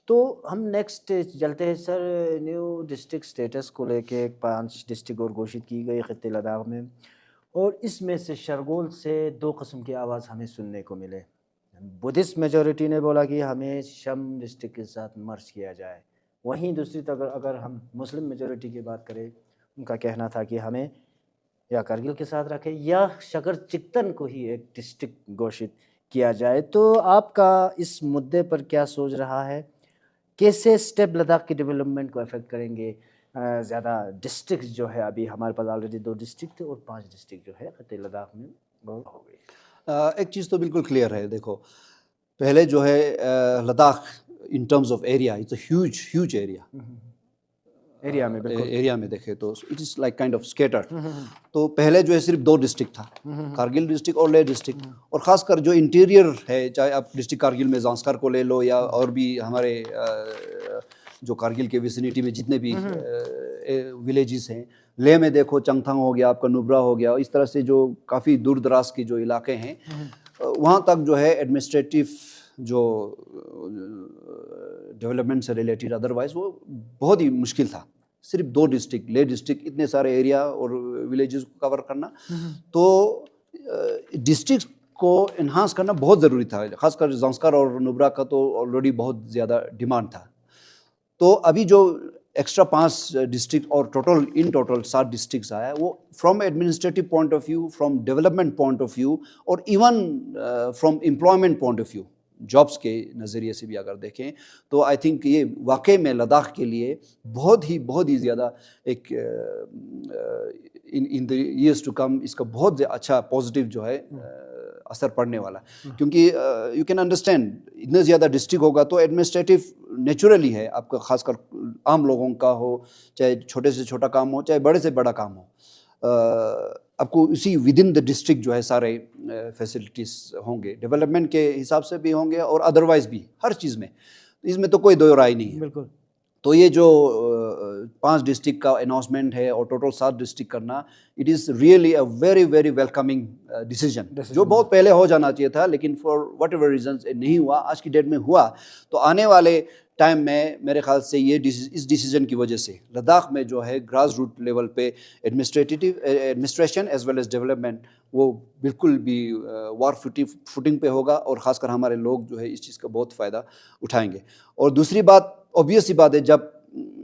तो हम नेक्स्ट चलते हैं सर, न्यू डिस्ट्रिक्ट स्टेटस को लेके 5 डिस्ट्रिक्ट और घोषित की गई खत्े लद्दाख में, और इसमें से शरगोल से 2 किस्म की आवाज़ हमें सुनने को मिले। बुद्धिस्ट मेजॉरिटी ने बोला कि हमें शम डिस्ट्रिक्ट के साथ मर्ज किया जाए, वहीं दूसरी तरफ अगर हम मुस्लिम मेजॉरिटी की बात करें उनका कहना था कि हमें या करगिल के साथ रखें या शकर चिकतन को ही एक डिस्ट्रिक्ट घोषित किया जाए। तो आपका इस मुद्दे पर क्या सोच रहा है, कैसे स्टेप लद्दाख की डेवलपमेंट को अफेक्ट करेंगे? ज़्यादा डिस्ट्रिक्ट जो है अभी हमारे पास ऑलरेडी 2 डिस्ट्रिक्ट थे और 5 डिस्ट्रिक्ट जो है खत्े लद्दाख में बहुत हो गई। एक चीज़ तो बिल्कुल क्लियर है, देखो पहले जो है लद्दाख इन terms of area it's a huge area में देखे तो it is like kind of scattered. तो पहले जो है सिर्फ 2 डिस्ट्रिक्ट था, कारगिल डिस्ट्रिक्ट और लेह डिस्ट्रिक्ट, और ख़ासकर जो इंटीरियर है, चाहे आप डिस्ट्रिक्ट कारगिल में ज़ांस्कर को ले लो या और भी हमारे जो कारगिल के विसिनिटी में जितने भी विलेजेस हैं, लेह में देखो चंगथंग हो गया, आपका नुब्रा हो गया, इस तरह से जो काफ़ी दूर दराज के जो इलाके हैं वहाँ तक जो है एडमिनिस्ट्रेटिव जो डेवलपमेंट से रिलेटेड अदरवाइज वो बहुत ही मुश्किल था। सिर्फ 2 डिस्ट्रिक्ट, लेह डिस्ट्रिक्ट, इतने सारे एरिया और विलेजेस को कवर करना, तो डिस्ट्रिक्ट को इन्हांस करना बहुत ज़रूरी था। खासकर ज़ांस्कर और नुब्रा का तो ऑलरेडी बहुत ज़्यादा डिमांड था। तो अभी जो एक्स्ट्रा 5 डिस्ट्रिक्ट और इन टोटल 7 डिस्ट्रिक्ट्स आया, वो from administrative point of view, from development point of view और even from employment point of view, jobs के नज़रिए से भी अगर देखें तो आई थिंक ये वाकई में लद्दाख के लिए बहुत ही ज़्यादा एक in the years to come इसका बहुत अच्छा पॉजिटिव जो है असर पड़ने वाला, क्योंकि यू कैन अंडरस्टैंड इतने ज़्यादा डिस्ट्रिक्ट होगा तो एडमिनिस्ट्रेटिव नेचुरली है आपका, खासकर आम लोगों का हो, चाहे छोटे से छोटा काम हो चाहे बड़े से बड़ा काम हो, आपको इसी विद इन द डिस्ट्रिक्ट जो है सारे फैसिलिटीज़ होंगे, डेवलपमेंट के हिसाब से भी होंगे और अदरवाइज भी हर चीज़ में, इसमें तो कोई दो राय नहीं है। बिल्कुल। तो ये जो 5 डिस्ट्रिक्ट का अनाउंसमेंट है और टोटल 7 डिस्ट्रिक्ट करना, it is really a very welcoming decision, जो बहुत पहले हो जाना चाहिए था, लेकिन फॉर वट एवर रीजन्स नहीं हुआ। आज की डेट में हुआ तो आने वाले टाइम में मेरे ख्याल से ये इस डिसीजन की वजह से लद्दाख में जो है ग्रास रूट लेवल पे administration as well as development वो बिल्कुल भी वार फुटिंग पे होगा, और ख़ासकर हमारे लोग जो है इस चीज़ का बहुत फ़ायदा उठाएंगे। और दूसरी बात, ऑब्वियस सी बात है, जब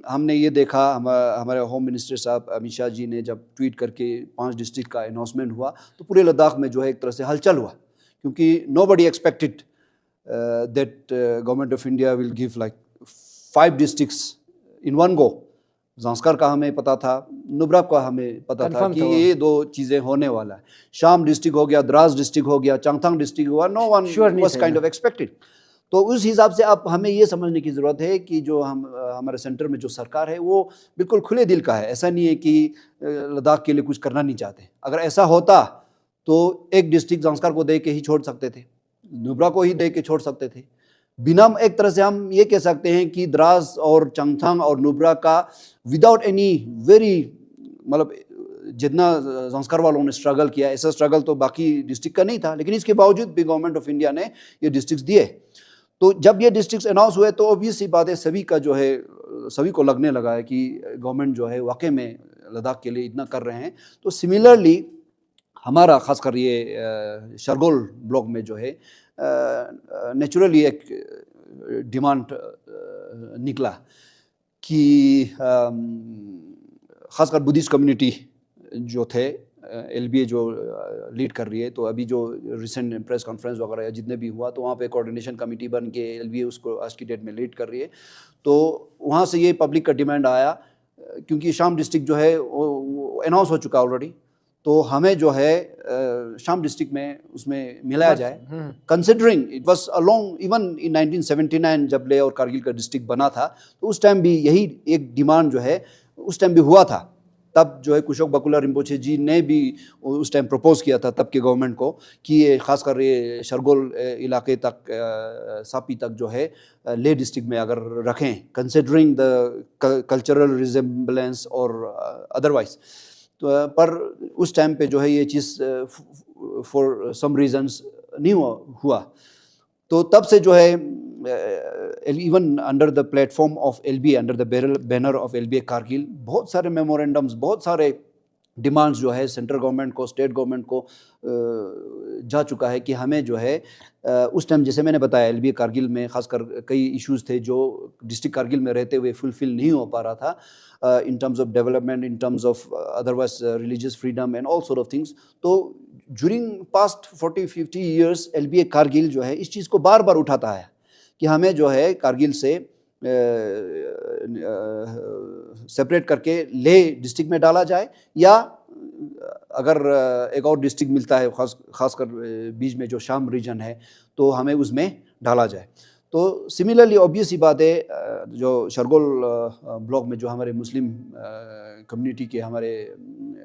हमने ये देखा हमारे होम मिनिस्टर साहब अमित शाह जी ने जब ट्वीट करके 5 डिस्ट्रिक्ट का अनाउंसमेंट हुआ तो पूरे लद्दाख में जो है एक तरह से हलचल हुआ, क्योंकि nobody expected that government of India will give like 5 districts in one go. Zanskar का हमें पता था, नुब्रा का हमें पता था कि ये 2 चीज़ें होने वाला है, शाम डिस्ट्रिक्ट हो गया, द्रास डिस्ट्रिक्ट हो गया, चंगथंग डिस्ट्रिक्ट हुआ, no one was kind of expected. तो उस हिसाब से अब हमें ये समझने की ज़रूरत है कि जो हमारे सेंटर में जो सरकार है वो बिल्कुल खुले दिल का है, ऐसा नहीं है कि लद्दाख के लिए कुछ करना नहीं चाहते। अगर ऐसा होता तो एक डिस्ट्रिक्ट ज़ांस्कर को दे के ही छोड़ सकते थे, नुब्रा को ही दे के छोड़ सकते थे, बिना एक तरह से हम ये कह सकते हैं कि द्रास और चंगथंग और नुब्रा का विदाउट एनी वेरी मतलब जितना ज़ांस्कर वालों ने स्ट्रगल किया, ऐसा स्ट्रगल तो बाकी डिस्ट्रिक्ट का नहीं था, लेकिन इसके बावजूद भी गवर्नमेंट ऑफ इंडिया ने ये डिस्ट्रिक्ट दिए। तो जब ये डिस्ट्रिक्ट अनाउंस हुए तो ऑब्वियस सी बात है सभी का जो है सभी को लगने लगा है कि गवर्नमेंट जो है वाकई में लद्दाख के लिए इतना कर रहे हैं। तो सिमिलरली हमारा खासकर ये शरगोल ब्लॉक में जो है नेचुरली एक डिमांड निकला कि खासकर बुद्धिस्ट कम्युनिटी जो थे, एलबीए जो लीड कर रही है, तो अभी जो रिसेंट प्रेस कॉन्फ्रेंस वगैरह या जितने भी हुआ तो वहाँ पे कोऑर्डिनेशन कमेटी बन के एलबीए उसको आज की डेट में लीड कर रही है। तो वहाँ से ये पब्लिक का डिमांड आया, क्योंकि शाम डिस्ट्रिक्ट जो है वो अनाउंस हो चुका ऑलरेडी, तो हमें जो है शाम डिस्ट्रिक्ट में उसमें मिलाया जाए, considering it was along even in 1979 जब लेह और कारगिल का डिस्ट्रिक्ट बना था, तो उस टाइम भी यही एक डिमांड जो है उस टाइम भी हुआ था। तब जो है कुशोक बाकुला रिम्पोचे जी ने भी उस टाइम प्रपोज किया था तब के गवर्नमेंट को कि ये खासकर ये शरगोल इलाके तक, सापी तक जो है लेह डिस्ट्रिक्ट में अगर रखें, कंसिडरिंग द कल्चरल रिजेम्बलेंस और अदरवाइज। तो पर उस टाइम पे जो है ये चीज़ फॉर सम रीजंस नहीं हुआ। तो तब से जो है even under the platform of LBA, under the banner of LBA Kargil, बहुत सारे मेमोरेंडम्स, बहुत सारे डिमांड्स जो है सेंट्रल गवर्नमेंट को, स्टेट गवर्नमेंट को जा चुका है कि हमें जो है उस टाइम जैसे मैंने बताया एलबीए कारगिल में खासकर कई इश्यूज थे जो डिस्ट्रिक्ट कारगिल में रहते हुए फुलफिल नहीं हो पा रहा था in terms of development, in terms of otherwise religious freedom and all sort of things. तो during past 40-50 years LBA Kargil जो है इस चीज़ को बार बार उठाता है कि हमें जो है कारगिल से सेपरेट करके लेह डिस्ट्रिक्ट में डाला जाए, या अगर एक और डिस्ट्रिक्ट मिलता है खासकर बीच में जो शाम रीजन है तो हमें उसमें डाला जाए। तो सिमिलरली ऑब्वियस ही बात है, जो शरगोल ब्लॉक में जो हमारे मुस्लिम कम्युनिटी के हमारे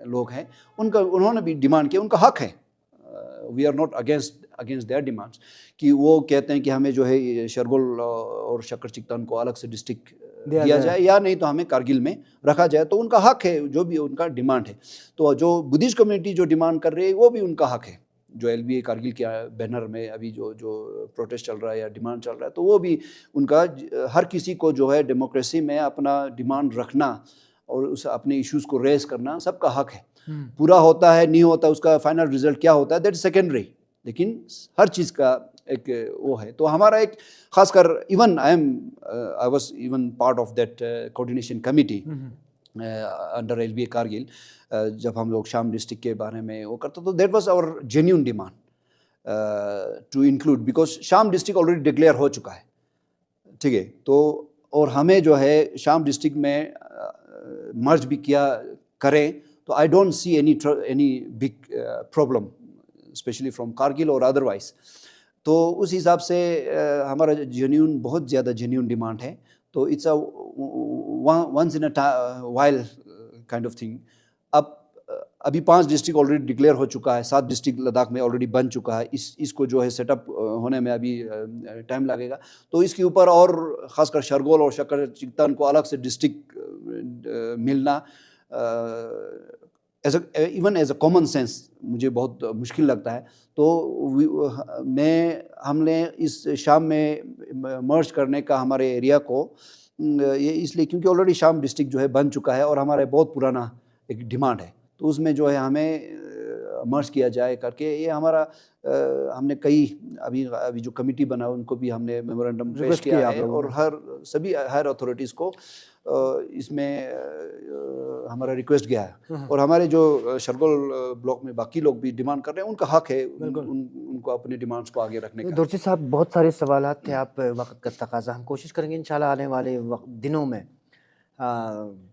लोग हैं उन्होंने भी डिमांड किया, उनका हक है, we are not against their demands, कि वो कहते हैं कि हमें जो है शरगोल और शक्कर चिक्तन को अलग से डिस्ट्रिक्ट दिया जाए या नहीं तो हमें कारगिल में रखा जाए। तो उनका हक है, जो भी उनका डिमांड है। तो जो बुद्धिस्ट कम्युनिटी जो डिमांड कर रही है वो भी उनका हक है, जो एलबीए कारगिल के बैनर में अभी जो प्रोटेस्ट चल रहा है या डिमांड चल रहा है, तो वो भी उनका, हर किसी को जो है डेमोक्रेसी में अपना डिमांड रखना और उस अपने इश्यूज़ को रेज करना सबका हक है। पूरा होता है नहीं होता, उसका फाइनल रिजल्ट क्या होता है दैट इज सेकेंडरी, लेकिन हर चीज़ का एक वो है। तो हमारा एक खासकर even I was even part of that coordination committee under LBA Kargil, जब हम लोग शाम डिस्ट्रिक्ट के बारे में वो करते, तो that was our genuine demand to include, because Sham district already declare हो चुका है, ठीक है। तो और हमें जो है शाम डिस्ट्रिक्ट में मर्ज भी किया करें, तो I don't see any big problem specially from Kargil और अदरवाइज। तो उस हिसाब से हमारा जेन्यून, बहुत ज़्यादा जेन्यून डिमांड है। तो it's a once in a while kind of thing. अब अभी 5 डिस्ट्रिक्ट ऑलरेडी डिक्लेयर हो चुका है, 7 डिस्ट्रिक्ट लद्दाख में ऑलरेडी बन चुका है। इसको जो है सेटअप होने में अभी टाइम लगेगा। तो इसके ऊपर और ख़ासकर शरगोल और शक्कर चिक्तन को अलग से डिस्ट्रिक्ट मिलना even as a common sense मुझे बहुत मुश्किल लगता है। तो हमने इस शाम में मर्ज करने का हमारे एरिया को ये इसलिए क्योंकि ऑलरेडी शाम डिस्ट्रिक्ट जो है बन चुका है और हमारे बहुत पुराना एक डिमांड है, तो उसमें जो है हमें मर्ज किया जाए करके ये हमारा हमने कई अभी जो कमिटी बना उनको भी हमने मेमोरेंडम पेश किया है और सभी हायर अथॉरिटीज़ को इसमें हमारा रिक्वेस्ट गया है। और हमारे जो शरगोल ब्लॉक में बाकी लोग भी डिमांड कर रहे हैं, उनका हक है उनको अपने डिमांड्स को आगे रखने का। दुर्जी साहब, बहुत सारे सवालात थे, आप वक्त का तकाजा, हम कोशिश करेंगे इंशाल्लाह आने वाले दिनों में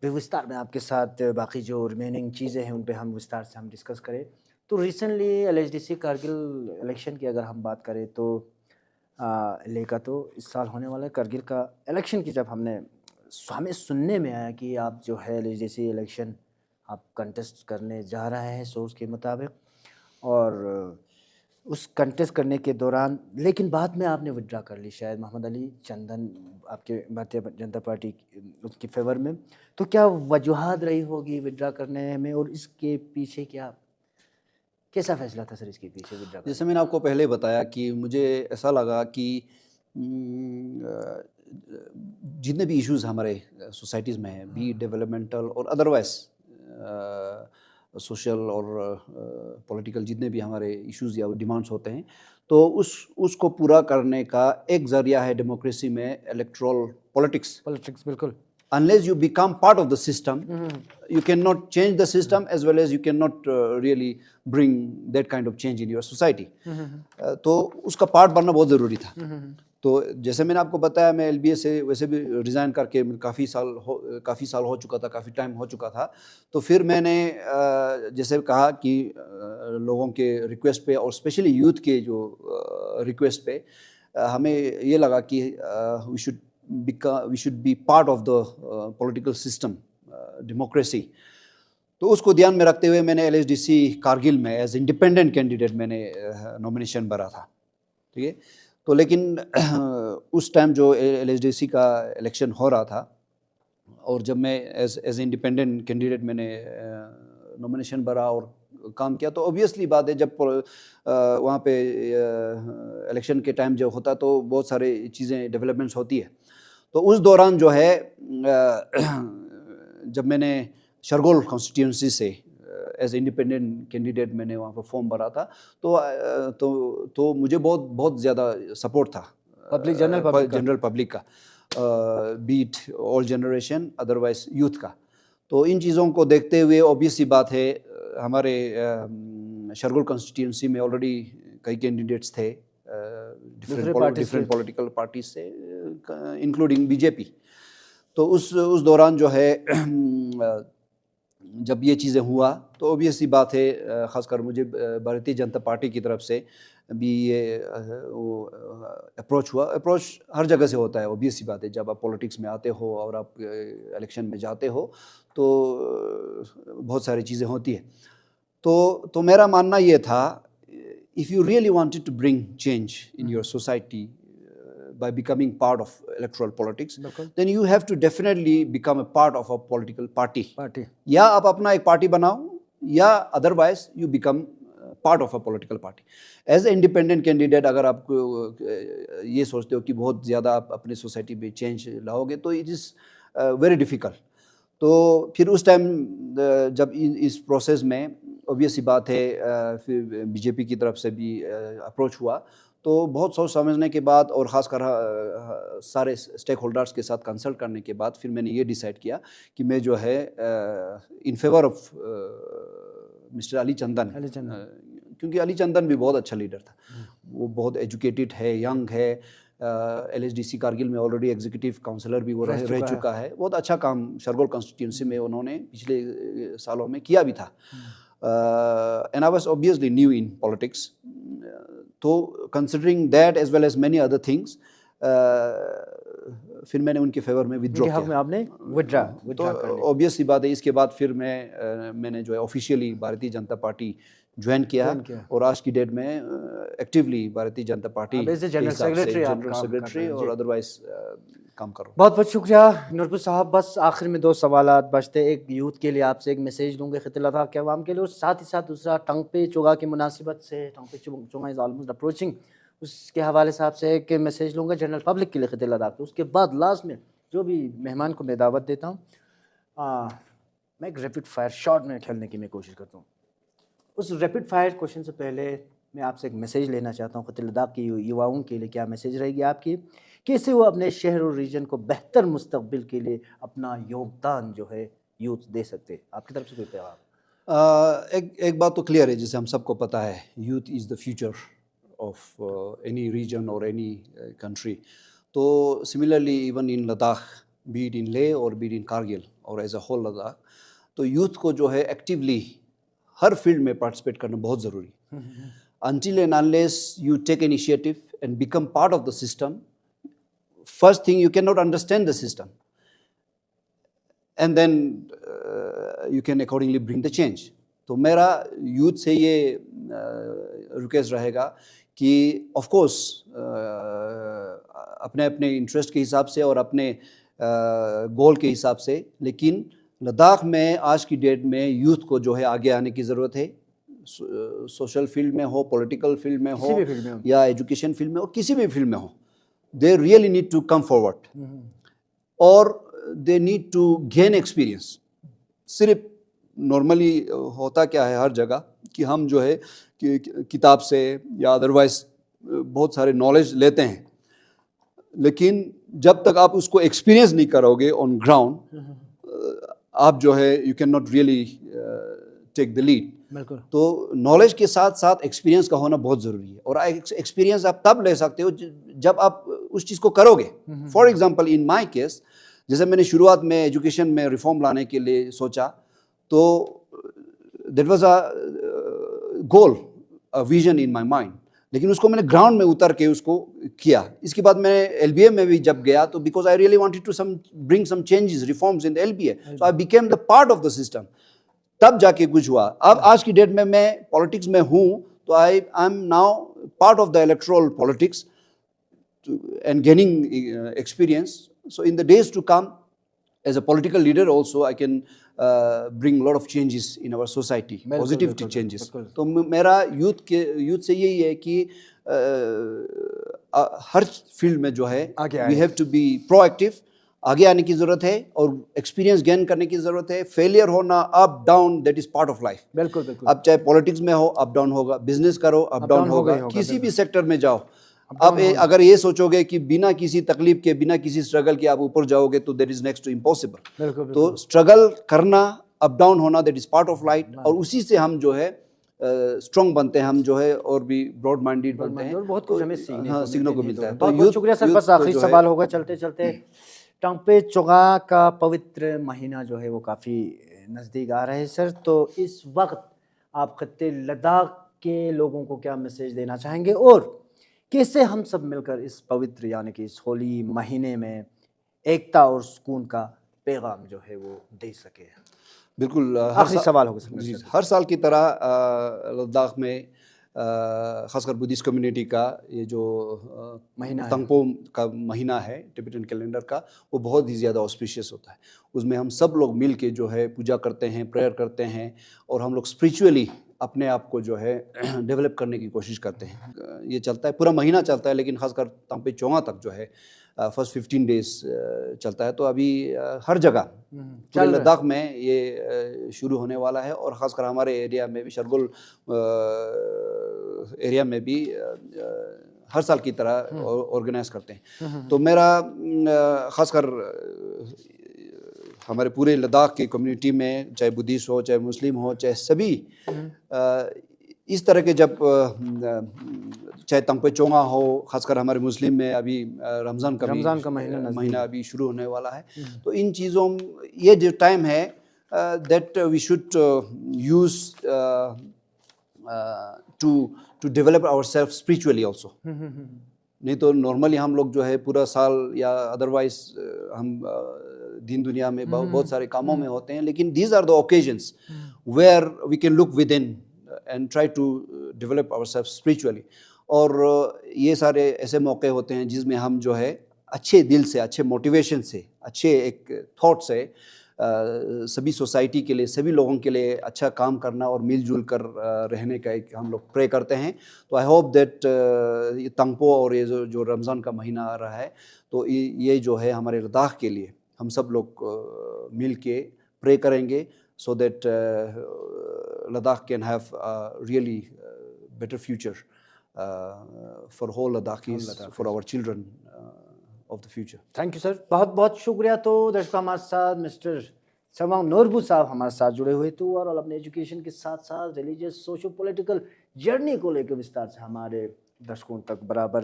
विस्तार में आपके साथ बाकी जो रिमेनिंग चीज़ें हैं उन पे हम विस्तार से हम डिस्कस करें। तो रिसेंटली एलएचडीसी कारगिल इलेक्शन की अगर हम बात करें तो लेह का तो इस साल होने वाला है, कारगिल का इलेक्शन की जब हमें सुनने में आया कि आप जो है एलएचडीसी इलेक्शन आप कंटेस्ट करने जा रहे हैं सोर्स के मुताबिक, और उस कंटेस्ट करने के दौरान लेकिन बाद में आपने विड्रा कर ली शायद मोहम्मद अली चंदन आपके भारतीय जनता पार्टी उसके फेवर में। तो क्या वजूहात रही होगी विड्रा करने में, और इसके पीछे कैसा फैसला था सर इसके पीछे विड्रा? जैसे मैंने आपको पहले बताया कि मुझे ऐसा लगा कि जितने भी इश्यूज हमारे सोसाइटीज़ में हैं, बी डेवलपमेंटल और अदरवाइज सोशल और पॉलिटिकल, जितने भी हमारे इश्यूज या डिमांड्स होते हैं, तो उसको पूरा करने का एक जरिया है डेमोक्रेसी में इलेक्टोरल पॉलिटिक्स। बिल्कुल। Unless you become part of the system, you cannot change the system as well as you cannot really bring that kind of change in your society. तो उसका पार्ट बनना बहुत ज़रूरी था। तो जैसे मैंने आपको बताया, मैं LBA से वैसे भी रिज़ाइन करके काफ़ी साल हो चुका था, काफ़ी टाइम हो चुका था। तो फिर मैंने जैसे कहा कि लोगों के रिक्वेस्ट पे और स्पेशली यूथ के जो रिक्वेस्ट पे हमें ये लगा कि we should be part of the political system, democracy. तो उसको ध्यान में रखते हुए मैंने LHDC कारगिल में एज इंडिपेंडेंट कैंडिडेट मैंने नॉमिनेशन भरा था, ठीक है। तो लेकिन उस टाइम जो LHDC का इलेक्शन हो रहा था और जब मैं एज इंडिपेंडेंट कैंडिडेट मैंने नॉमिनेशन भरा और काम किया, तो ऑब्वियसली बात है जब वहाँ पे इलेक्शन के टाइम जब होता तो बहुत सारे चीज़ें डेवलपमेंट्स होती है। तो उस दौरान जो है जब मैंने शरगोल कॉन्स्टिट्यूंसी से एज इंडिपेंडेंट कैंडिडेट मैंने वहाँ पर फॉर्म भरा था, तो मुझे बहुत ज़्यादा सपोर्ट था जनरल पब्लिक का, be it all generation otherwise youth का। तो इन चीज़ों को देखते हुए ऑब्वियस सी बात है हमारे शरगोल कॉन्स्टिट्यूंसी में ऑलरेडी कई कैंडिडेट्स थे डिफरेंट पॉलिटिकल पार्टीज से, इंक्लूडिंग बीजेपी। तो उस दौरान जो है जब ये चीज़ें हुआ तो ऑब्वियस सी बात है ख़ासकर मुझे भारतीय जनता पार्टी की तरफ से भी ये वो अप्रोच हर जगह से होता है। ऑब्वियस सी बात है जब आप पॉलिटिक्स में आते हो और आप इलेक्शन में जाते हो तो बहुत सारी चीज़ें होती है। तो मेरा मानना ये था, if you really wanted to bring change in your society by becoming part of electoral politics, then you have to definitely become a part of a political party. या आप अपना एक पार्टी बनाओ या otherwise you become part of a political party. As an independent candidate, अगर आप ये सोचते हो कि बहुत ज़्यादा आप अपने सोसाइटी में चेंज लाओगे तो it is very difficult. तो फिर उस टाइम जब इस प्रोसेस में ऑब्वियस सी बात है फिर बीजेपी की तरफ से भी अप्रोच हुआ, तो बहुत सोच समझने के बाद और ख़ासकर सारे स्टेक होल्डर्स के साथ कंसल्ट करने के बाद फिर मैंने ये डिसाइड किया कि मैं जो है in favour of mister Ali Chandan, क्योंकि अली चंदन भी बहुत अच्छा लीडर था, वो बहुत एजुकेटेड है, यंग है, LHDC कारगिल में ऑलरेडी एग्जीक्यूटिव काउंसलर भी वो रह चुका है, बहुत अच्छा काम शरगोल कॉन्स्टिट्यूंसी में उन्होंने पिछले सालों में किया भी था। And I was obviously new in politics, तो considering that as well as many other things, फिर मैंने उनके फेवर में विड्रॉ किया। आपने विड्रॉ तो ऑब्वियस सी बात है इसके बाद फिर मैंने जो है officially Bharatiya Janata party join किया और आज की डेट में actively Bharatiya Janata party general secretary और अदरवाइज काम करो। बहुत बहुत शुक्रिया नूरपुर साहब। बस आखिर में दो सवालात बचते, एक यूथ के लिए आपसे एक मैसेज दूंगे खितला था कि अवाम के लिए, और साथ ही साथ दूसरा टंग पे चोगा की मुनासिबत से, टंग पे चोगा इज़ ऑलमोस्ट अप्रोचिंग, उसके हवाले से आपसे एक मैसेज लूँगा जनरल पब्लिक के लिए खितला था। तो उसके बाद लास्ट में जो भी मेहमान को मैं दावत देता हूँ, मैं एक रैपिड फायर शॉट में खेलने की मैं कोशिश करता हूँ। उस रैपिड फायर क्वेश्चन से पहले मैं आपसे एक मैसेज लेना चाहता हूँ खितला की युवाओं के लिए। क्या मैसेज रहेगी आपकी, कैसे वो अपने शहर और रीजन को बेहतर मुस्तकबिल के लिए अपना योगदान जो है यूथ दे सकते, आपकी तरफ से कोई पैगाम? एक बात तो क्लियर है, जैसे हम सबको पता है, youth is the future of any region और एनी कंट्री। तो similarly even in Ladakh, be it in Leh और बी इट इन कारगिल और एज अ होल लद्दाख, तो यूथ को जो है एक्टिवली हर फील्ड में पार्टिसिपेट करना बहुत ज़रूरी है। Until and unless you take initiative and become part of the system, first thing you cannot understand the system, and then you can accordingly bring the change. तो मेरा यूथ से ये रिक्वेस्ट रहेगा कि ऑफ कोर्स अपने अपने इंटरेस्ट के हिसाब से और अपने गोल के हिसाब से, लेकिन लद्दाख में आज की डेट में यूथ को जो है आगे आने की ज़रूरत है। सोशल फील्ड में हो, पॉलिटिकल फील्ड में हो या एजुकेशन फील्ड में हो, किसी भी फील्ड में हो, they really need to come forward, or they need to gain experience. सिर्फ नॉर्मली होता क्या है हर जगह कि हम जो है कि किताब से या अदरवाइज बहुत सारे नॉलेज लेते हैं, लेकिन जब तक आप उसको एक्सपीरियंस नहीं करोगे ऑन ग्राउंड, आप जो है you can not really take the lead. बिल्कुल. तो नॉलेज के साथ साथ एक्सपीरियंस का होना बहुत ज़रूरी है, और एक्सपीरियंस आप तब ले सकते हो जब आप उस चीज़ को करोगे. For example in my case, जैसे मैंने शुरुआत में एजुकेशन में रिफॉर्म लाने के लिए सोचा, तो that was a goal, a vision in my mind, लेकिन उसको मैंने ग्राउंड में उतर के उसको किया. इसके बाद मैं एलबीए में भी जब गया, तो because I really wanted to bring some changes, reforms in the LBA, so I became the part of the system. तब जाके कुछ हुआ. अब आज की डेट में मैं पॉलिटिक्स में हूँ, तो I am now part of the electoral politics and gaining experience. So in the days to come, as a political leader also, I can bring a lot of changes in our society, positive changes. तो मेरा यूथ से यही है कि हर फील्ड में जो है we have to be proactive, आगे आने की जरूरत है और एक्सपीरियंस गेन करने की जरूरत है. फेलियर होना, up down, that is part of life. बिल्कुल बिल्कुल. अब चाहे पॉलिटिक्स में हो, अप डाउन होगा, बिजनेस करो, अप डाउन होगा, किसी भी सेक्टर में जाओ. अब अगर ये सोचोगे कि बिना किसी तकलीफ के, बिना किसी स्ट्रगल के आप ऊपर जाओगे, तो that is next to impossible. तो स्ट्रगल करना, अप डाउन होना, that is part of life, और उसी से हम जो है स्ट्रॉन्ग बनते हैं, हम जो है और भी ब्रॉड माइंडेड बनते हैं. बहुत कुछ हमें सीखने को मिलता है. तो बहुत शुक्रिया सर. बस आखिरी सवाल होगा चलते चलते. टांगपे चोगा का पवित्र महीना जो है वो काफ़ी नज़दीक आ रहा है सर, तो इस वक्त आप खत्ते लद्दाख के लोगों को क्या मैसेज देना चाहेंगे, और कैसे हम सब मिलकर इस पवित्र यानी कि इस होली महीने में एकता और सुकून का पैगाम जो है वो दे सके? बिल्कुल. आखिरी सवाल होगा सर. हर साल की तरह लद्दाख में खासकर बुद्धिस्ट कम्युनिटी का ये जो महीना तंगपो का महीना है टिबेटन कैलेंडर का, वो बहुत ही ज़्यादा ऑस्पिशियस होता है. उसमें हम सब लोग मिल के जो है पूजा करते हैं, प्रेयर करते हैं, और हम लोग स्पिरिचुअली अपने आप को जो है डेवलप करने की कोशिश करते हैं. ये चलता है, पूरा महीना चलता है, लेकिन खासकर तांगपे चोगा तक जो है फर्स्ट 15 डेज चलता है. तो अभी हर जगह पूरे लद्दाख में ये शुरू होने वाला है, और ख़ासकर हमारे एरिया में भी, शरगुल एरिया में भी हर साल की तरह ऑर्गेनाइज करते हैं. तो मेरा ख़ासकर हमारे पूरे लद्दाख की कम्युनिटी में, चाहे बुद्धिस्ट हो, चाहे मुस्लिम हो, चाहे सभी इस तरह के, जब चाहे तांगपे चोगा हो, खासकर हमारे मुस्लिम में अभी रमज़ान का महीना अभी शुरू होने वाला है. तो इन चीज़ों, ये जो टाइम है, that we should use to develop ourselves spiritually also. नहीं तो नॉर्मली हम लोग जो है पूरा साल या अदरवाइज हम दिन दुनिया में बहुत सारे कामों में होते हैं, लेकिन these are the occasions where we can look within and try to develop ourselves spiritually. और ये सारे ऐसे मौके होते हैं जिसमें हम जो है अच्छे दिल से, अच्छे मोटिवेशन से, अच्छे एक थॉट से सभी सोसाइटी के लिए, सभी लोगों के लिए अच्छा काम करना और मिलजुल कर रहने का एक हम लोग प्रे करते हैं. तो आई होप दैट ये तंगपो और ये जो रमज़ान का महीना आ रहा है, तो ये जो है हमारे लद्दाख के लिए हम सब लोग मिल के प्रे करेंगे, so that Ladakh can have a really better future for whole Ladakhis, for our children of the future. Thank you sir, बहुत बहुत शुक्रिया. तो दर्शकों, हमारे साथ मिस्टर सवांग नोरबू साहब हमारे साथ जुड़े हुए थे, और अपने एजुकेशन के साथ साथ रिलीजियस सोशो पॉलिटिकल जर्नी को लेकर विस्तार से हमारे दर्शकों तक बराबर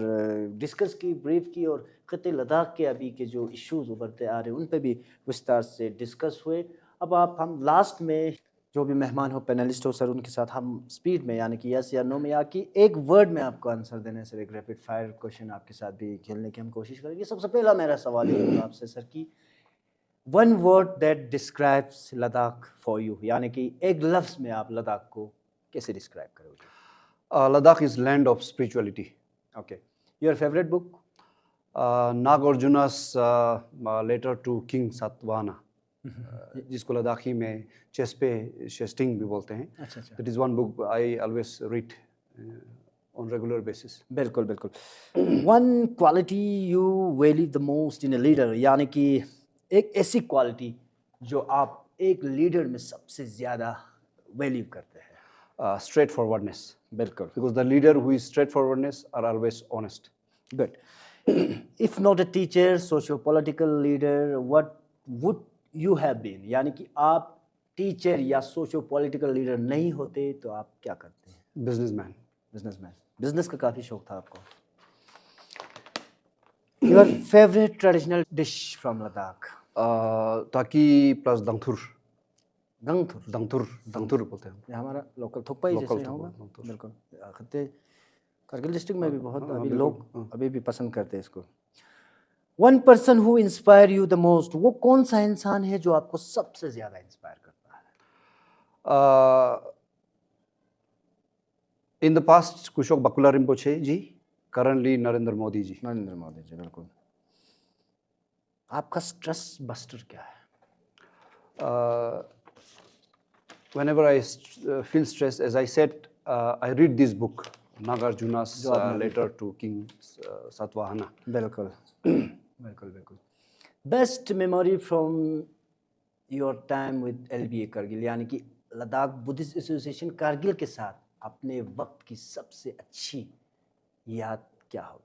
डिस्कस की, ब्रीफ की, और खत्ते लद्दाख के अभी के जो इश्यूज उभरते आ रहे हैं उन पर भी विस्तार से डिस्कस हुए. अब हम लास्ट में जो भी मेहमान हो, पैनलिस्ट हो सर, उनके साथ हम स्पीड में यानी कि यस या नो में, या कि एक वर्ड में आपको आंसर देने सर, एक रैपिड फायर क्वेश्चन आपके साथ भी खेलने की हम कोशिश करेंगे. सबसे पहला मेरा सवाल ये होगा आपसे सर कि one word that describes Ladakh for you, यानी कि एक लफ्ज़ में आप लद्दाख को कैसे डिस्क्राइब करोगे? Ladakh is land of spirituality. Okay. Your favorite book? Nagarjuna's letter to King Satvana, जिसको लद्दाखी में चेस्पे शेस्टिंग भी बोलते हैं. अच्छा. That is one book I always read on regular basis. बिल्कुल बिल्कुल. One quality you value the most in a leader, यानी कि एक ऐसी क्वालिटी जो आप एक लीडर में सबसे ज़्यादा वैल्यू करते हैं. Straightforwardness. बिल्कुल. Because the leader who is straightforwardness are always honest. Good. If not a teacher, socio-political leader, what would you have been? यानी कि आप टीचर या socio-political leader नहीं होते तो आप क्या करते हैं? Businessman. Businessman. Business का काफ़ी शौक था आपको. Your favorite traditional dish from Ladakh? Taki plus dangthur. गंगथुर. Dangthur बोलते हैं. ये हमारा लोकल थुक्पा ही जैसे होगा. बिल्कुल. खत्ते करगिल डिस्ट्रिक्ट में भी बहुत अभी लोग अभी भी पसंद करते हैं इसको. One person who inspire you the most, वो कौन सा इंसान है जो आपको सबसे ज्यादा इंस्पायर करता है? In the past, Kushok Bakula Rinpoche ji, currently Narendra Modi ji. Narendra Modi जी. बिल्कुल. आपका स्ट्रेस बस्टर क्या है? Whenever I feel stressed, as I said, I read this book, Nagarjuna's letter to King Satvahana. बिल्कुल. बिल्कुल बिल्कुल. Best memory from your time with LBA Kargil, यानी कि लद्दाख बुद्धिस्ट एसोसिएशन कारगिल के साथ अपने वक्त की सबसे अच्छी याद क्या होगी?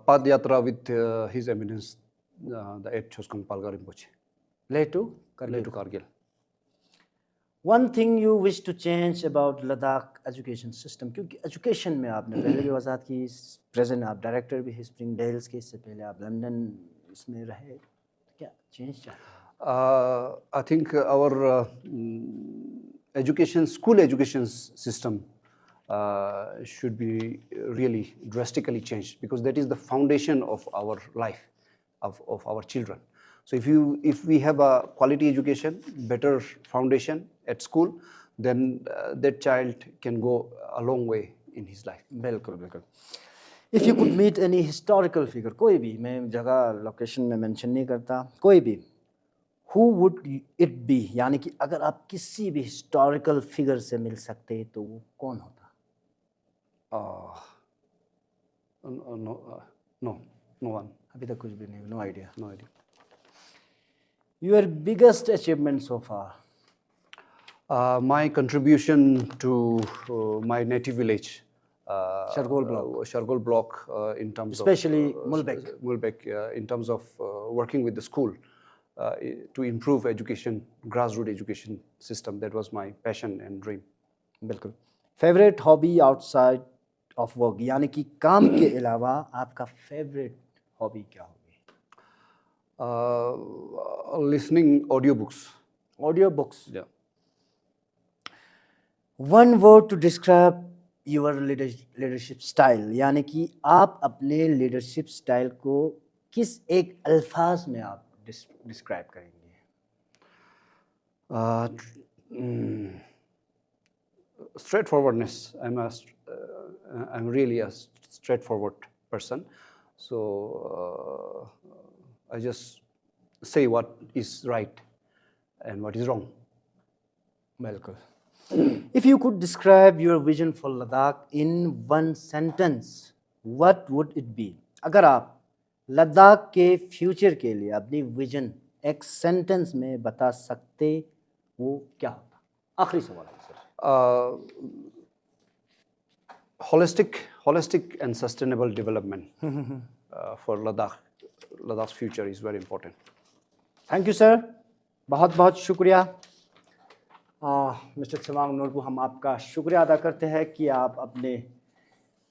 Pad Yatra with His Eminence, the 8th Choskang Palgar Rinpoche. Leh to Kargil. One thing you wish to change about Ladakh education system, क्योंकि एजुकेशन में आपने पहले भी वजाहत की, प्रेजेंट आप डायरेक्टर भी हैं स्प्रिंग डेल्स के, इससे पहले आप लंदन इसमें रहे, क्या चेंज चाहते हैं? I think our school education system should be really drastically changed, because that is the foundation of our life, of our children. So if we have a quality education, better foundation at school, then that child can go a long way in his life. बिल्कुल बिल्कुल. If you could meet any historical figure, कोई भी, मैं जगह लोकेशन में मेंशन नहीं करता, कोई भी, who would it be? यानी कि अगर आप किसी भी historical figure से मिल सकते तो वो कौन होता? No one. अभी तक कुछ भी नहीं, no idea. No idea. Your biggest achievement so far? My contribution to my native village, Shargol block, in terms especially of Mulbek, in terms of working with the school to improve education, grassroots education system. That was my passion and dream. बिल्कुल. Favorite hobby outside of work, यानी कि काम के अलावा आपका favorite hobby क्या होगी? Listening audiobooks. Audiobooks. Yeah. One word to describe your leadership style, यानी कि आप अपने leadership style को किस एक अल्फाज में आप describe करेंगे? Straightforwardness. I'm really a straightforward person. So I just say what is right and what is wrong. बिल्कुल. If you could describe your vision for Ladakh in one sentence, what would it be? अगर आप लद्दाख के फ्यूचर के लिए अपनी विजन एक सेंटेंस में बता सकते, वो क्या होता? आखिरी सवाल है sir. Holistic and sustainable development for Ladakh. Ladakh's future is very important. Thank you sir, बहुत बहुत शुक्रिया. मिस्टर त्सवांग नोरबू, हम आपका शुक्रिया अदा करते हैं कि आप अपने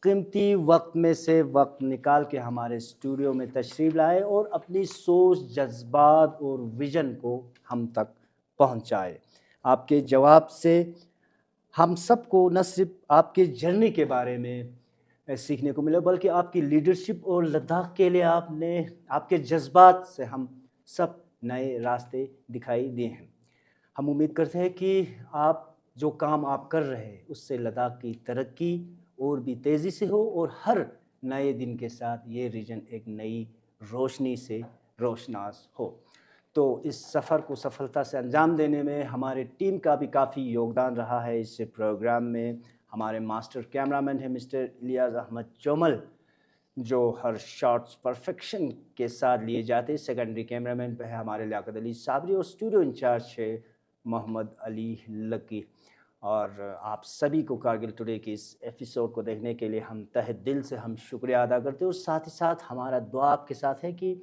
कीमती वक्त में से वक्त निकाल के हमारे स्टूडियो में तशरीफ़ लाए और अपनी सोच, जज्बात और विज़न को हम तक पहुंचाए. आपके जवाब से हम सबको न सिर्फ आपके जर्नी के बारे में सीखने को मिला, बल्कि आपकी लीडरशिप और लद्दाख के लिए आपके जज्बात से हम सब नए रास्ते दिखाई दिए हैं. हम उम्मीद करते हैं कि आप जो काम आप कर रहे हैं उससे लद्दाख की तरक्की और भी तेज़ी से हो और हर नए दिन के साथ ये रीजन एक नई रोशनी से रोशनास हो. तो इस सफ़र को सफलता से अंजाम देने में हमारे टीम का भी काफ़ी योगदान रहा है. इस प्रोग्राम में हमारे मास्टर कैमरामैन है मिस्टर इलियास अहमद चोमल, जो हर शॉट्स परफेक्शन के साथ लिए जाते हैं। सेकेंडरी कैमरामैन पे है हमारे लियाकत अली साबरी और स्टूडियो इंचार्ज है मोहम्मद अली लकी। और आप सभी को कारगिल टुडे के इस एपिसोड को देखने के लिए हम तहे दिल से हम शुक्रिया अदा करते हैं। और साथ ही साथ हमारा दुआ आपके साथ है कि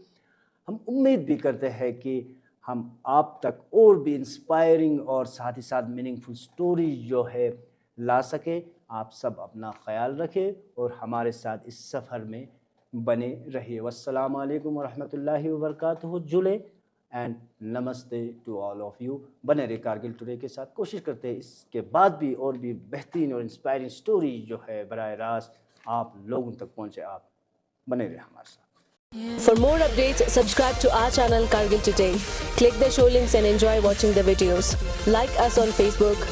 हम उम्मीद भी करते हैं कि हम आप तक और भी इंस्पायरिंग और साथ ही साथ मीनिंगफुल स्टोरी जो है ला सके। आप सब अपना ख्याल रखें और हमारे साथ इस सफ़र में बने रहिए। वस्सलामु अलैकुम वरहमतुल्लाहि वबरकातुहू। जुले एंड नमस्ते टू ऑल ऑफ यू। बने रहे कारगिल टुडे के साथ। कोशिश करते हैं इसके बाद भी और भी बेहतरीन और इंस्पायरिंग स्टोरी जो है बराह रास्त आप लोगों तक पहुँचे। आप बने रहे हमारे साथ। For more updates, subscribe to our channel Kargil Today. Click the show links and enjoy watching the videos. Like us on Facebook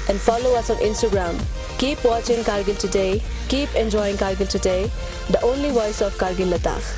and follow us on Instagram. Keep watching Kargil Today. Keep enjoying Kargil Today, the only voice of Kargil Ladakh.